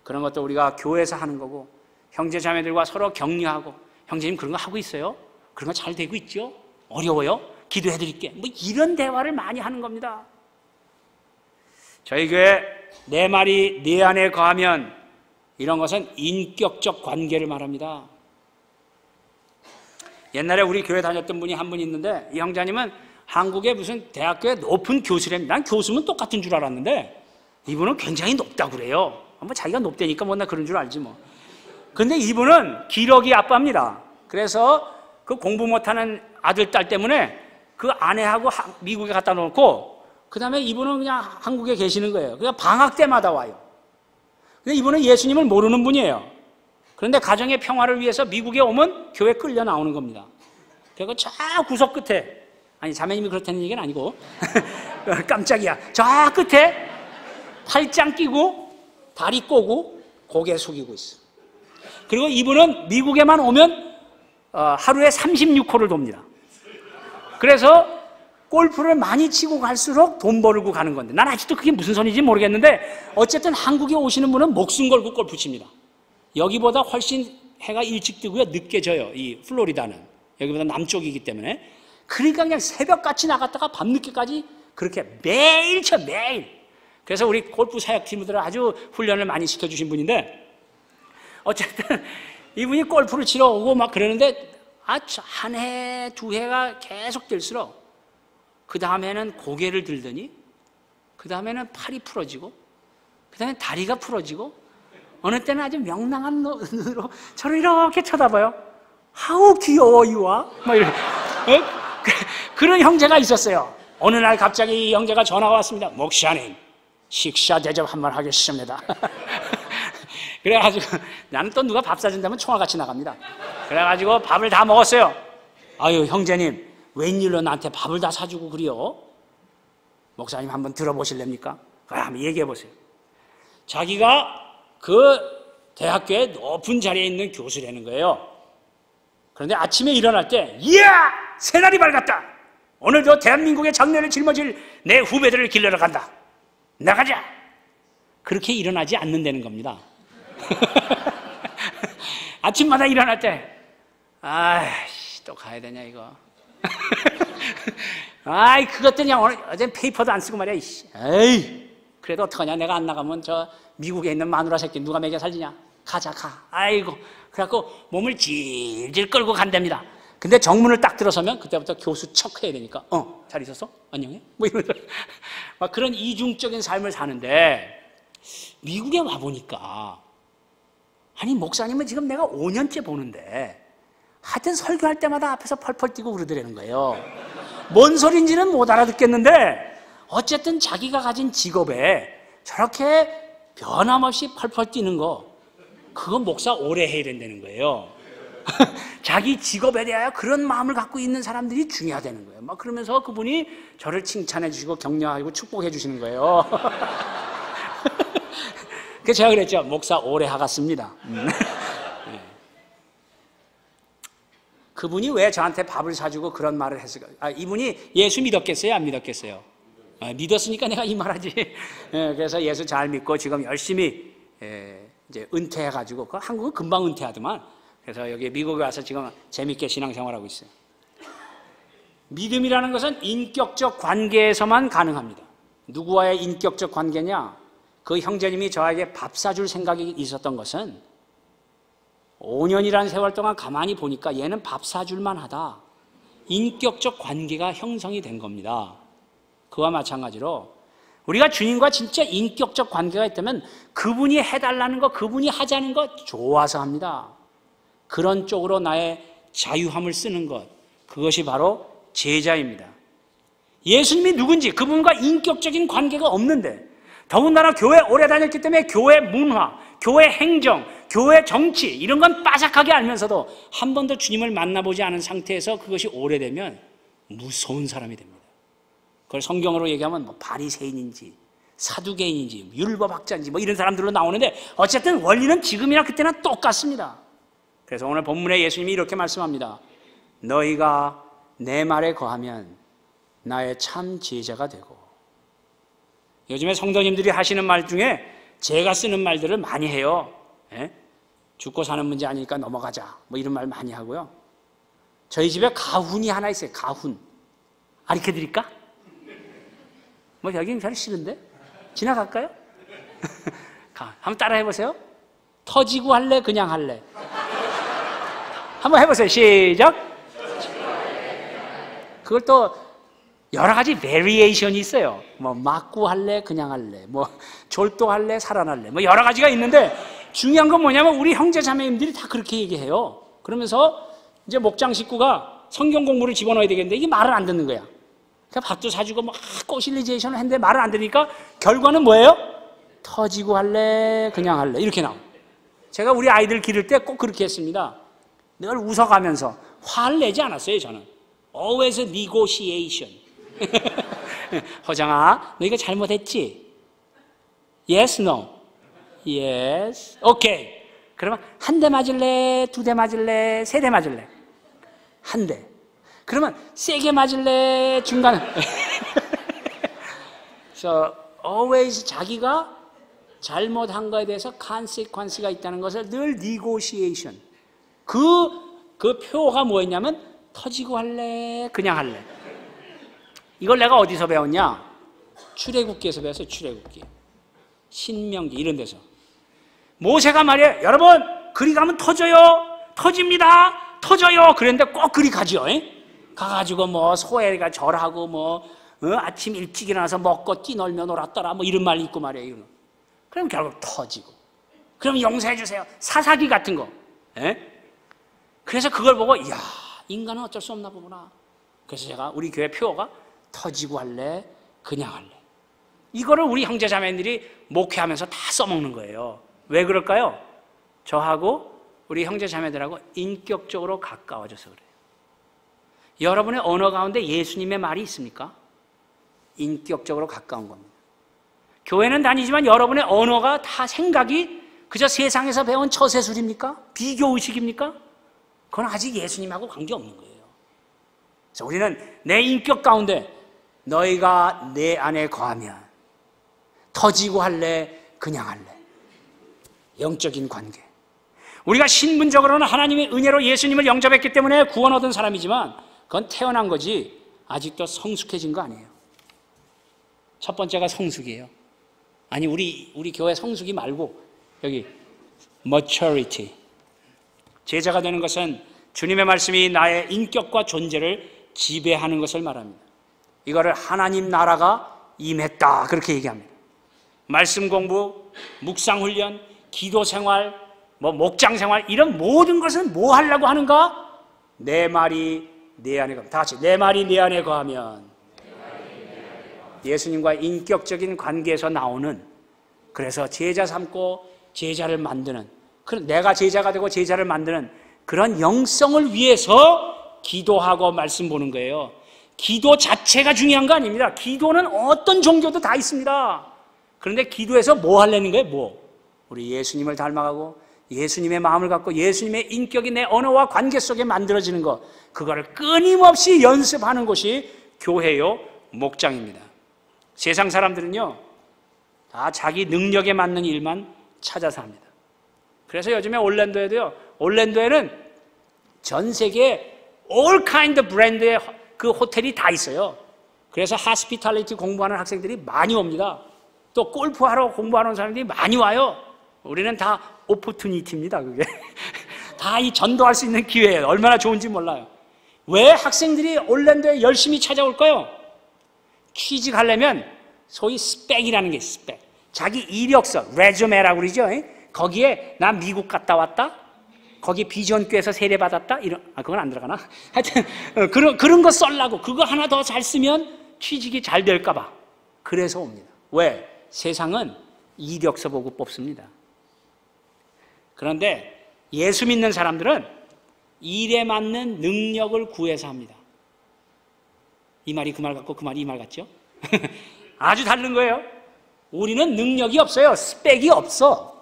그런 것도 우리가 교회에서 하는 거고, 형제 자매들과 서로 격려하고, 형제님 그런 거 하고 있어요? 그런 거 잘 되고 있죠? 어려워요? 기도해 드릴게. 뭐 이런 대화를 많이 하는 겁니다. 저희 교회 내 말이 내 안에 거하면, 이런 것은 인격적 관계를 말합니다. 옛날에 우리 교회 다녔던 분이 한 분 있는데, 이 형제님은 한국의 무슨 대학교의 높은 교수랍니다. 난 교수면 똑같은 줄 알았는데 이분은 굉장히 높다고 그래요. 뭐 자기가 높다니까 뭐 나 그런 줄 알지 뭐. 근데 이분은 기러기 아빠입니다. 그래서 그 공부 못하는 아들, 딸 때문에 그 아내하고 미국에 갖다 놓고, 그 다음에 이분은 그냥 한국에 계시는 거예요. 그냥 방학 때마다 와요. 근데 이분은 예수님을 모르는 분이에요. 그런데 가정의 평화를 위해서 미국에 오면 교회 끌려 나오는 겁니다. 그리고 저 구석 끝에, 아니 자매님이 그렇다는 얘기는 아니고 깜짝이야, 저 끝에 팔짱 끼고 다리 꼬고 고개 숙이고 있어. 그리고 이분은 미국에만 오면 하루에 36홀을 돕니다. 그래서 골프를 많이 치고 갈수록 돈 벌고 가는 건데, 난 아직도 그게 무슨 소리인지 모르겠는데, 어쨌든 한국에 오시는 분은 목숨 걸고 골프 칩니다. 여기보다 훨씬 해가 일찍 뜨고요, 늦게 져요. 이 플로리다는 여기보다 남쪽이기 때문에. 그러니까 그냥 새벽같이 나갔다가 밤늦게까지 그렇게 매일 쳐, 매일. 그래서 우리 골프 사역팀들은 아주 훈련을 많이 시켜주신 분인데, 어쨌든 이분이 골프를 치러 오고 막 그러는데, 한 해, 두 해가 계속 될수록 그 다음에는 고개를 들더니, 그 다음에는 팔이 풀어지고, 그 다음에 다리가 풀어지고, 어느 때는 아주 명랑한 눈으로 저를 이렇게 쳐다봐요. 아우 귀여워 이와 막 이런 그런 형제가 있었어요. 어느 날 갑자기 이 형제가 전화가 왔습니다. 목사님, 식사 대접 한번 하겠습니다. 그래가지고 나는 또 누가 밥 사준다면 총알같이 나갑니다. 그래가지고 밥을 다 먹었어요. 아유 형제님, 웬일로 나한테 밥을 다 사주고 그래요? 목사님 한번 들어보실랍니까? 한번 얘기해 보세요. 자기가 그 대학교에 높은 자리에 있는 교수라는 거예요. 그런데 아침에 일어날 때, 이야! 새날이 밝았다! 오늘도 대한민국의 장래를 짊어질 내 후배들을 길러러 간다. 나가자! 그렇게 일어나지 않는다는 겁니다. 아침마다 일어날 때, 아이씨, 또 가야 되냐, 이거. 아이, 그것들 그냥 어제 페이퍼도 안 쓰고 말이야, 이씨. 에이, 그래도 어떡하냐, 내가 안 나가면 저 미국에 있는 마누라 새끼 누가 먹여 살리냐? 가자, 가. 아이고. 그래갖고 몸을 질질 끌고 간답니다. 근데 정문을 딱 들어서면 그때부터 교수 척 해야 되니까, 잘 있었어? 안녕해? 뭐 이러면서 막 그런 이중적인 삶을 사는데, 미국에 와보니까, 아니, 목사님은 지금 내가 5년째 보는데, 하여튼 설교할 때마다 앞에서 펄펄 뛰고 그러더라는 거예요. 뭔 소린지는 못 알아듣겠는데, 어쨌든 자기가 가진 직업에 저렇게 변함없이 펄펄 뛰는 거, 그거 목사 오래 해야 된다는 거예요. 자기 직업에 대하여 그런 마음을 갖고 있는 사람들이 중요하다는 거예요. 막 그러면서 그분이 저를 칭찬해 주시고 격려하고 축복해 주시는 거예요. 그래서 제가 그랬죠. 목사 오래 하갔습니다. 그분이 왜 저한테 밥을 사주고 그런 말을 했을까? 이분이 예수 믿었겠어요? 안 믿었겠어요? 믿었으니까 내가 이 말하지. 그래서 예수 잘 믿고 지금 열심히 이제 은퇴해가지고, 한국은 금방 은퇴하더만. 그래서 여기 미국에 와서 지금 재밌게 신앙생활하고 있어요. 믿음이라는 것은 인격적 관계에서만 가능합니다. 누구와의 인격적 관계냐? 그 형제님이 저에게 밥 사줄 생각이 있었던 것은 5년이라는 세월 동안 가만히 보니까 얘는 밥 사줄만 하다. 인격적 관계가 형성이 된 겁니다. 그와 마찬가지로 우리가 주님과 진짜 인격적 관계가 있다면 그분이 해달라는 거, 그분이 하자는 거 좋아서 합니다. 그런 쪽으로 나의 자유함을 쓰는 것, 그것이 바로 제자입니다. 예수님이 누군지 그분과 인격적인 관계가 없는데, 더군다나 교회 오래 다녔기 때문에 교회 문화, 교회 행정, 교회 정치 이런 건 빠삭하게 알면서도 한 번도 주님을 만나보지 않은 상태에서 그것이 오래되면 무서운 사람이 됩니다. 그걸 성경으로 얘기하면 뭐 바리새인인지 사두개인인지 율법학자인지 뭐 이런 사람들로 나오는데, 어쨌든 원리는 지금이나 그때나 똑같습니다. 그래서 오늘 본문에 예수님이 이렇게 말씀합니다. 너희가 내 말에 거하면 나의 참 제자가 되고. 요즘에 성도님들이 하시는 말 중에 제가 쓰는 말들을 많이 해요. 예? 죽고 사는 문제 아니니까 넘어가자 뭐 이런 말 많이 하고요. 저희 집에 가훈이 하나 있어요. 가훈. 가르쳐 드릴까? 뭐 여기는 별 싫은데? 지나갈까요? 한번 따라 해보세요. 터지고 할래? 그냥 할래? 한번 해보세요. 시작. 그걸 또 여러 가지 베리에이션이 있어요. 뭐 맞고 할래? 그냥 할래? 뭐 졸도할래? 살아날래? 뭐 여러 가지가 있는데, 중요한 건 뭐냐면 우리 형제 자매님들이 다 그렇게 얘기해요. 그러면서 이제 목장 식구가 성경 공부를 집어넣어야 되겠는데 이게 말을 안 듣는 거야. 그러니까 밥도 사주고 막 꼬실리제이션을 했는데 말을 안 들으니까 결과는 뭐예요? 터지고 할래? 그냥 할래? 이렇게 나와요. 제가 우리 아이들 기를 때 꼭 그렇게 했습니다. 늘 웃어가면서 화를 내지 않았어요. 저는 always negotiation. 허정아, 너 이거 잘못했지? Yes, no? Yes, okay. 그러면 한 대 맞을래? 두 대 맞을래? 세 대 맞을래? 한 대. 그러면 세게 맞을래? 중간에. So, always 자기가 잘못한 거에 대해서 consequence가 있다는 것을 늘 negotiation. 그 표가 뭐였냐면 터지고 할래? 그냥 할래? 이걸 내가 어디서 배웠냐? 출애굽기에서 배웠어요. 출애굽기, 신명기 이런 데서. 모세가 말이에요. 여러분 그리 가면 터져요. 터집니다. 터져요. 그랬는데 꼭 그리 가죠. 가가지고 뭐 소애가 절하고 뭐 아침 일찍 일어나서 먹고 뛰놀며 놀았더라 뭐 이런 말 있고 말이에요. 그럼 결국 터지고. 그럼 용서해 주세요. 사사기 같은 거. 그래서 그걸 보고 이야, 인간은 어쩔 수 없나 보구나. 그래서 제가 우리 교회 표어가 터지고 할래? 그냥 할래? 이거를 우리 형제 자매들이 목회하면서 다 써먹는 거예요. 왜 그럴까요? 저하고 우리 형제 자매들하고 인격적으로 가까워져서 그래요. 여러분의 언어 가운데 예수님의 말이 있습니까? 인격적으로 가까운 겁니다. 교회는 다니지만 여러분의 언어가 다 생각이 그저 세상에서 배운 처세술입니까? 비교의식입니까? 그건 아직 예수님하고 관계없는 거예요. 그래서 우리는 내 인격 가운데 너희가 내 안에 거하면 터지고 할래? 그냥 할래? 영적인 관계. 우리가 신분적으로는 하나님의 은혜로 예수님을 영접했기 때문에 구원 얻은 사람이지만 그건 태어난 거지 아직도 성숙해진 거 아니에요. 첫 번째가 성숙이에요. 아니 우리 교회 성숙이 말고 여기 maturity. 제자가 되는 것은 주님의 말씀이 나의 인격과 존재를 지배하는 것을 말합니다. 이거를 하나님 나라가 임했다 그렇게 얘기합니다. 말씀 공부, 묵상 훈련, 기도 생활, 뭐 목장 생활 이런 모든 것은 뭐 하려고 하는가? 내 말이 내 안에 거하면. 다 같이 내 말이 내 안에 거하면. 예수님과 인격적인 관계에서 나오는, 그래서 제자 삼고 제자를 만드는, 내가 제자가 되고 제자를 만드는 그런 영성을 위해서 기도하고 말씀 보는 거예요. 기도 자체가 중요한 거 아닙니다. 기도는 어떤 종교도 다 있습니다. 그런데 기도에서 뭐 하려는 거예요? 뭐? 우리 예수님을 닮아가고 예수님의 마음을 갖고 예수님의 인격이 내 언어와 관계 속에 만들어지는 것, 그거를 끊임없이 연습하는 것이 교회요 목장입니다. 세상 사람들은요 다 자기 능력에 맞는 일만 찾아서 합니다. 그래서 요즘에 올랜도에는 전 세계에 all kind 브랜드의 그 호텔이 다 있어요. 그래서 하스피탈리티 공부하는 학생들이 많이 옵니다. 또 골프하러 공부하는 사람들이 많이 와요. 우리는 다 오포튜니티입니다. 그게 다 이 전도할 수 있는 기회예요. 얼마나 좋은지 몰라요. 왜 학생들이 올랜도에 열심히 찾아올까요? 취직하려면 소위 스펙이라는 게 있어요. 스펙. 자기 이력서, 레주메라고 그러죠. 거기에 나 미국 갔다 왔다, 거기 비전교에서 세례받았다, 이런, 그건 안 들어가나? 하여튼 그런 거 썰라고. 그거 하나 더 잘 쓰면 취직이 잘 될까 봐. 그래서 옵니다. 왜? 세상은 이력서 보고 뽑습니다. 그런데 예수 믿는 사람들은 일에 맞는 능력을 구해서 합니다. 이 말이 그 말 같고 그 말이 이 말 같죠? 아주 다른 거예요. 우리는 능력이 없어요. 스펙이 없어.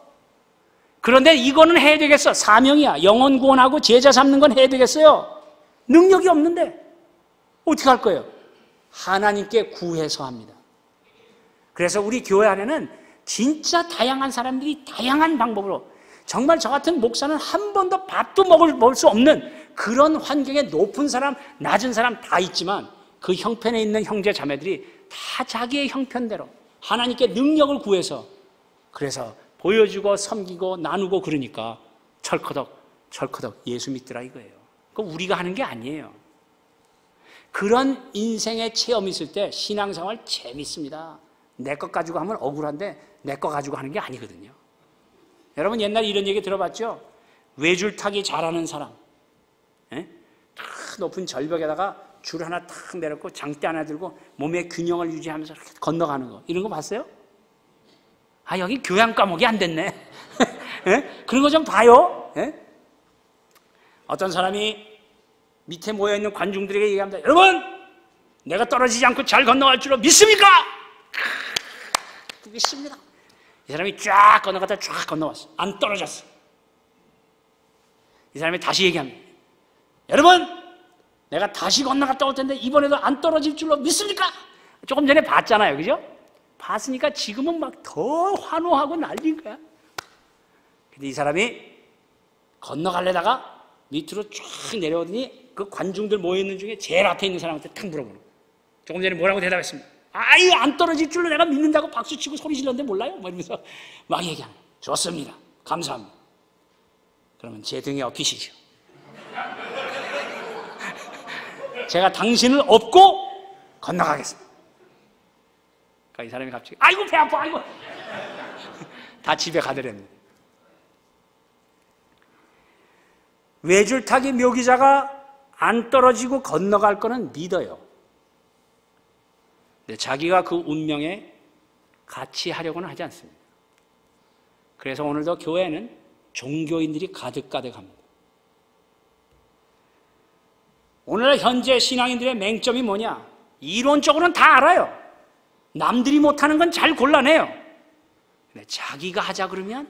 그런데 이거는 해야 되겠어. 사명이야. 영혼 구원하고 제자 삼는 건 해야 되겠어요. 능력이 없는데 어떻게 할 거예요? 하나님께 구해서 합니다. 그래서 우리 교회 안에는 진짜 다양한 사람들이 다양한 방법으로, 정말 저 같은 목사는 한 번도 밥도 먹을 수 없는 그런 환경에 높은 사람, 낮은 사람 다 있지만 그 형편에 있는 형제 자매들이 다 자기의 형편대로 하나님께 능력을 구해서, 그래서 보여주고 섬기고 나누고, 그러니까 철커덕 예수 믿더라 이거예요. 그거 우리가 하는 게 아니에요. 그런 인생의 체험이 있을 때 신앙생활 재밌습니다. 내 것 가지고 하면 억울한데 내 거 가지고 하는 게 아니거든요. 여러분 옛날에 이런 얘기 들어봤죠? 외줄타기 잘하는 사람, 탁 높은 절벽에다가 줄 하나 탁 내렸고 장대 하나 들고 몸의 균형을 유지하면서 이렇게 건너가는 거, 이런 거 봤어요? 여기 교양 과목이 안 됐네. 그런 거 좀 봐요. 어떤 사람이 밑에 모여있는 관중들에게 얘기합니다. 여러분, 내가 떨어지지 않고 잘 건너갈 줄로 믿습니까? 믿습니다. 이 사람이 쫙 건너가다 쫙 건너왔어. 안 떨어졌어. 이 사람이 다시 얘기합니다. 여러분, 내가 다시 건너갔다 올 텐데 이번에도 안 떨어질 줄로 믿습니까? 조금 전에 봤잖아요. 그죠? 봤으니까 지금은 막 더 환호하고 난리인 거야. 근데 이 사람이 건너가려다가 밑으로 쫙 내려오더니 그 관중들 모여있는 중에 제일 앞에 있는 사람한테 탁 물어보는 거예요. 조금 전에 뭐라고 대답했습니다. 안 떨어질 줄로 내가 믿는다고 박수치고 소리 질렀는데 몰라요? 뭐 이러면서 막 얘기하는 거예요. 좋습니다. 감사합니다. 그러면 제 등에 엎이시죠. 제가 당신을 업고 건너가겠습니다. 그러니까 이 사람이 갑자기 아이고 배 아파, 아이고 다 집에 가더랬는데. 외줄타기 묘기자가 안 떨어지고 건너갈 거는 믿어요. 근데 자기가 그 운명에 같이 하려고는 하지 않습니다. 그래서 오늘도 교회에는 종교인들이 가득합니다. 오늘 현재 신앙인들의 맹점이 뭐냐? 이론적으로는 다 알아요. 남들이 못하는 건 잘 골라내요. 근데 자기가 하자 그러면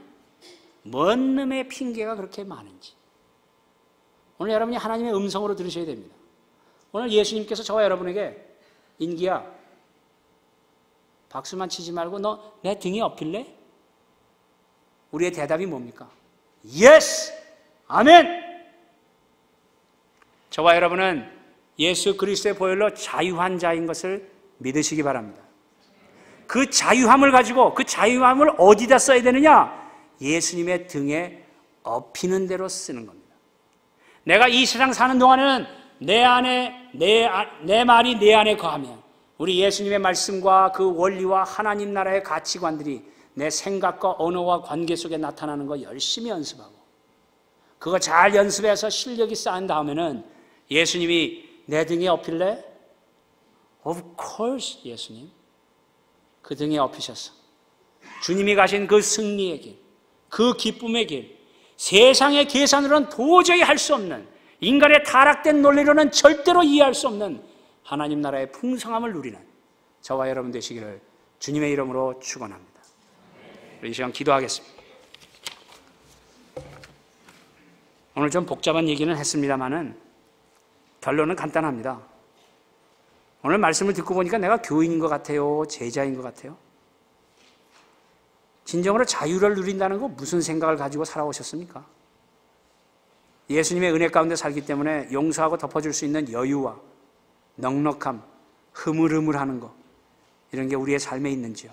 뭔 놈의 핑계가 그렇게 많은지. 오늘 여러분이 하나님의 음성으로 들으셔야 됩니다. 오늘 예수님께서 저와 여러분에게 인기야, 박수만 치지 말고 너 내 등에 엎일래? 우리의 대답이 뭡니까? 예스! 아멘! 저와 여러분은 예수 그리스도의 보혈로 자유한 자인 것을 믿으시기 바랍니다. 그 자유함을 가지고 그 자유함을 어디다 써야 되느냐? 예수님의 등에 엎이는 대로 쓰는 겁니다. 내가 이 세상 사는 동안에는 내 말이 내 안에 거하면 우리 예수님의 말씀과 그 원리와 하나님 나라의 가치관들이 내 생각과 언어와 관계 속에 나타나는 거 열심히 연습하고, 그거 잘 연습해서 실력이 쌓인 다음에는 예수님이 내 등에 엎일래? Of course, 예수님. 그 등에 엎이셔서 주님이 가신 그 승리의 길, 그 기쁨의 길, 세상의 계산으로는 도저히 할 수 없는, 인간의 타락된 논리로는 절대로 이해할 수 없는 하나님 나라의 풍성함을 누리는 저와 여러분 되시기를 주님의 이름으로 축원합니다. 우리 이 시간 기도하겠습니다. 오늘 좀 복잡한 얘기는 했습니다만은 결론은 간단합니다. 오늘 말씀을 듣고 보니까 내가 교인인 것 같아요? 제자인 것 같아요? 진정으로 자유를 누린다는 거 무슨 생각을 가지고 살아오셨습니까? 예수님의 은혜 가운데 살기 때문에 용서하고 덮어줄 수 있는 여유와 넉넉함, 흐물흐물하는 거, 이런 게 우리의 삶에 있는지요?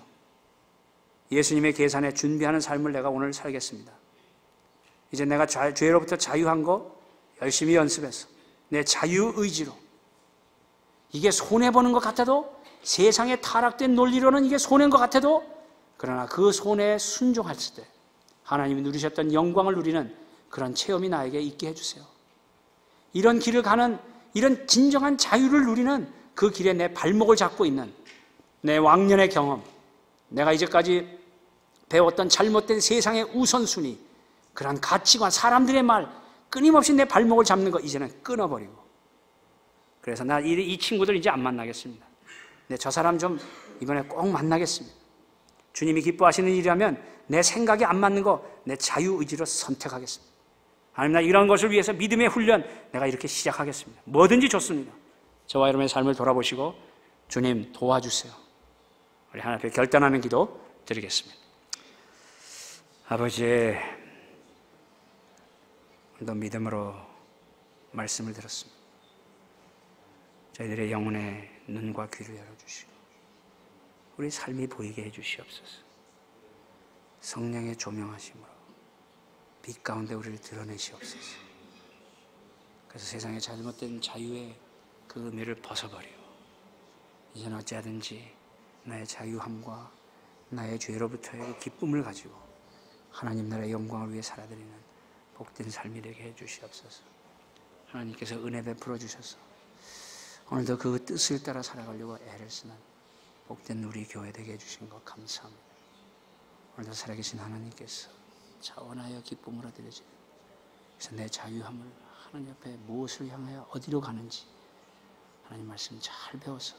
예수님의 계산에 준비하는 삶을 내가 오늘 살겠습니다. 이제 내가 죄로부터 자유한 거 열심히 연습해서 내 자유의지로. 이게 손해보는 것 같아도, 세상에 타락된 논리로는 이게 손해인 것 같아도, 그러나 그 손해에 순종했을 때 하나님이 누리셨던 영광을 누리는 그런 체험이 나에게 있게 해주세요. 이런 길을 가는, 이런 진정한 자유를 누리는 그 길에 내 발목을 잡고 있는 내 왕년의 경험, 내가 이제까지 배웠던 잘못된 세상의 우선순위, 그런 가치관, 사람들의 말, 끊임없이 내 발목을 잡는 거 이제는 끊어버리고, 그래서 나 이 친구들 이제 안 만나겠습니다. 네, 저 사람 좀 이번에 꼭 만나겠습니다. 주님이 기뻐하시는 일이라면 내 생각이 안 맞는 거 내 자유의지로 선택하겠습니다. 하나님, 나 이런 것을 위해서 믿음의 훈련 내가 이렇게 시작하겠습니다. 뭐든지 좋습니다. 저와 여러분의 삶을 돌아보시고 주님 도와주세요. 우리 하나님 앞에 결단하는 기도 드리겠습니다. 아버지, 오늘도 믿음으로 말씀을 들었습니다. 저희들의 영혼의 눈과 귀를 열어주시고 우리 삶이 보이게 해주시옵소서. 성령의 조명하심으로 빛 가운데 우리를 드러내시옵소서. 그래서 세상의 잘못된 자유의 그 의미를 벗어버리고 이제는 어찌하든지 나의 자유함과 나의 죄로부터의 기쁨을 가지고 하나님 나라의 영광을 위해 살아드리는 복된 삶이 되게 해주시옵소서. 하나님께서 은혜 베풀어 주셔서 오늘도 그 뜻을 따라 살아가려고 애를 쓰는 복된 우리 교회 되게 해주신 것 감사합니다. 오늘도 살아계신 하나님께서 자원하여 기쁨으로 드려지는, 그래서 내 자유함을 하나님 앞에 무엇을 향하여 어디로 가는지 하나님 말씀 잘 배워서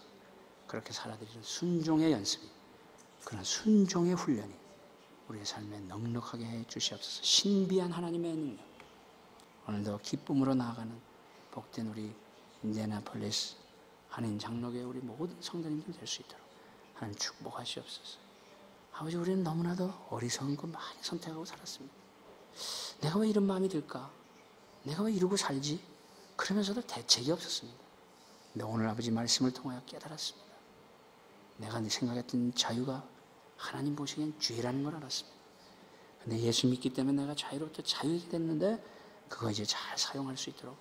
그렇게 살아드리는 순종의 연습이, 그런 순종의 훈련이 우리의 삶에 넉넉하게 해 주시옵소서. 신비한 하나님의 능력, 오늘도 기쁨으로 나아가는 복된 우리 인디애나폴리스 한인 장로교회 우리 모든 성도님들 될 수 있도록 하나님 축복하시옵소서. 아버지, 우리는 너무나도 어리석은 거 많이 선택하고 살았습니다. 내가 왜 이런 마음이 들까? 내가 왜 이러고 살지? 그러면서도 대책이 없었습니다. 근데 오늘 아버지 말씀을 통하여 깨달았습니다. 내가 생각했던 자유가 하나님 보시기엔 죄라는 걸 알았습니다. 근데 예수 믿기 때문에 내가 자유로부터 자유하게 됐는데 그거 이제 잘 사용할 수 있도록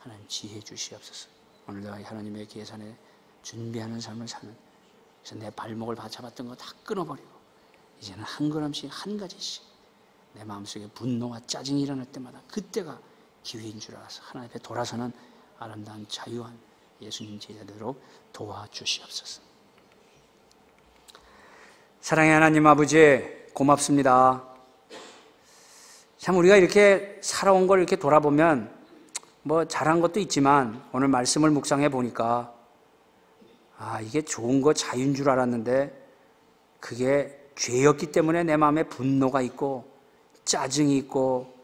하나님 지혜해 주시옵소서. 오늘도 하나님의 계산에 준비하는 삶을 사는, 그래서 내 발목을 잡았던 거 다 끊어버리고 이제는 한 걸음씩 한 가지씩 내 마음속에 분노와 짜증이 일어날 때마다 그때가 기회인 줄 알아서 하나님 앞에 돌아서는 아름다운 자유한 예수님 제자되도록 도와주시옵소서. 사랑의 하나님 아버지, 고맙습니다. 참 우리가 이렇게 살아온 걸 이렇게 돌아보면 뭐 잘한 것도 있지만 오늘 말씀을 묵상해 보니까 이게 좋은 거 자유인 줄 알았는데 그게 죄였기 때문에 내 마음에 분노가 있고 짜증이 있고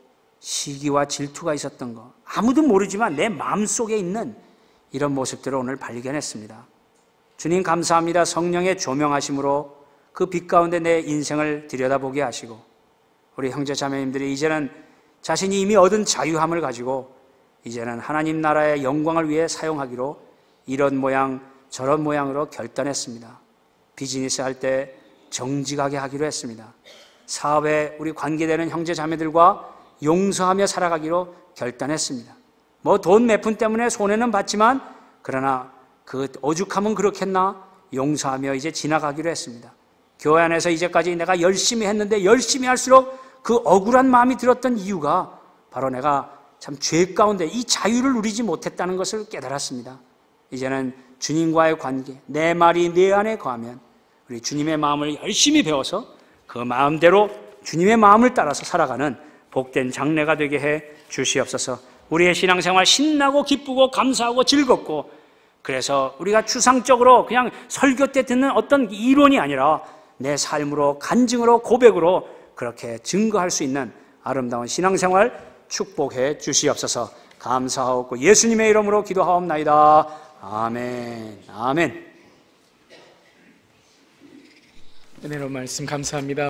시기와 질투가 있었던 거, 아무도 모르지만 내 마음속에 있는 이런 모습들을 오늘 발견했습니다. 주님 감사합니다. 성령의 조명하심으로 그 빛 가운데 내 인생을 들여다보게 하시고 우리 형제 자매님들이 이제는 자신이 이미 얻은 자유함을 가지고 이제는 하나님 나라의 영광을 위해 사용하기로 이런 모양 저런 모양으로 결단했습니다. 비즈니스 할 때 정직하게 하기로 했습니다. 사업에 우리 관계되는 형제 자매들과 용서하며 살아가기로 결단했습니다. 뭐 돈 몇 푼 때문에 손해는 봤지만 그러나 그 오죽하면 그렇겠나 용서하며 이제 지나가기로 했습니다. 교회 안에서 이제까지 내가 열심히 했는데 열심히 할수록 그 억울한 마음이 들었던 이유가 바로 내가 참 죄 가운데 이 자유를 누리지 못했다는 것을 깨달았습니다. 이제는 주님과의 관계, 내 말이 내 안에 거하면 우리 주님의 마음을 열심히 배워서 그 마음대로 주님의 마음을 따라서 살아가는 복된 장래가 되게 해 주시옵소서. 우리의 신앙생활 신나고 기쁘고 감사하고 즐겁고, 그래서 우리가 추상적으로 그냥 설교 때 듣는 어떤 이론이 아니라 내 삶으로 간증으로 고백으로 그렇게 증거할 수 있는 아름다운 신앙생활 축복해 주시옵소서. 감사하옵고 예수님의 이름으로 기도하옵나이다. 아멘. 아멘. 은혜로운 말씀 감사합니다.